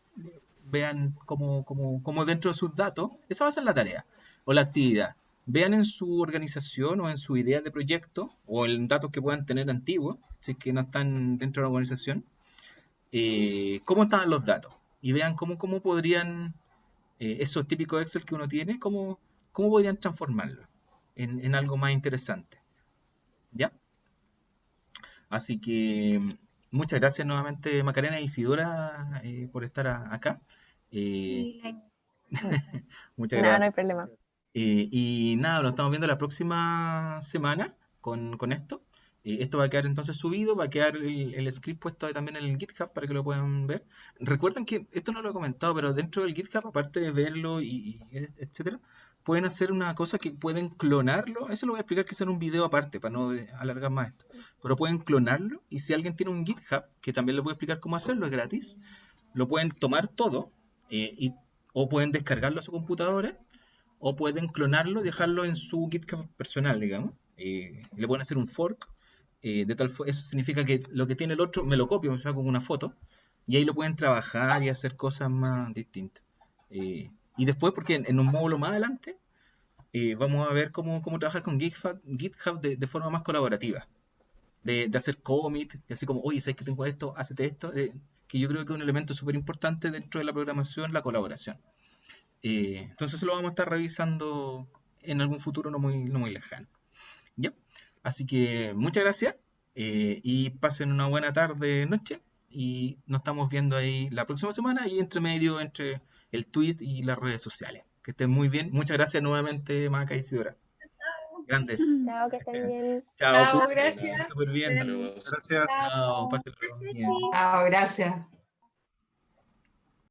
vean cómo dentro de sus datos, esa va a ser la tarea o la actividad. Vean en su organización o en su idea de proyecto o en datos que puedan tener antiguos, si es que no están dentro de la organización, cómo están los datos. Y vean cómo podrían, esos típicos Excel que uno tiene, cómo podrían transformarlo en algo más interesante. ¿Ya? Así que muchas gracias nuevamente, Macarena y Isidora, por estar acá. Muchas gracias. No hay problema. Y nada, nos estamos viendo la próxima semana con esto. Esto va a quedar entonces subido, va a quedar el script puesto también en el GitHub para que lo puedan ver. Recuerden que esto no lo he comentado, pero dentro del GitHub, aparte de verlo y etcétera, pueden hacer una cosa que pueden clonarlo. Eso lo voy a explicar que sea en un video aparte para no alargar más esto. Pero pueden clonarlo y si alguien tiene un GitHub, que también les voy a explicar cómo hacerlo, es gratis, lo pueden tomar todo o pueden descargarlo a su computadora o pueden clonarlo y dejarlo en su GitHub personal, digamos. Le pueden hacer un fork. Eso significa que lo que tiene el otro me lo copio, me saco una foto y ahí lo pueden trabajar y hacer cosas más distintas. Y después, porque en un módulo más adelante vamos a ver cómo trabajar con GitHub de forma más colaborativa. De hacer commit, y así como, oye, ¿sabes que tengo esto? Hácete esto. Que yo creo que es un elemento súper importante dentro de la programación, la colaboración. Entonces eso lo vamos a estar revisando en algún futuro no muy lejano. ¿Ya? Así que muchas gracias y pasen una buena tarde, noche, y nos estamos viendo ahí la próxima semana y entre medio, entre el tweet y las redes sociales. Que estén muy bien. Muchas gracias nuevamente, Maca y Isidora. Grandes. Chao, que estén bien. Chao, Chao, cuídense, gracias. súper bien. Gracias. Chao, pásenlo bien. Chao, gracias.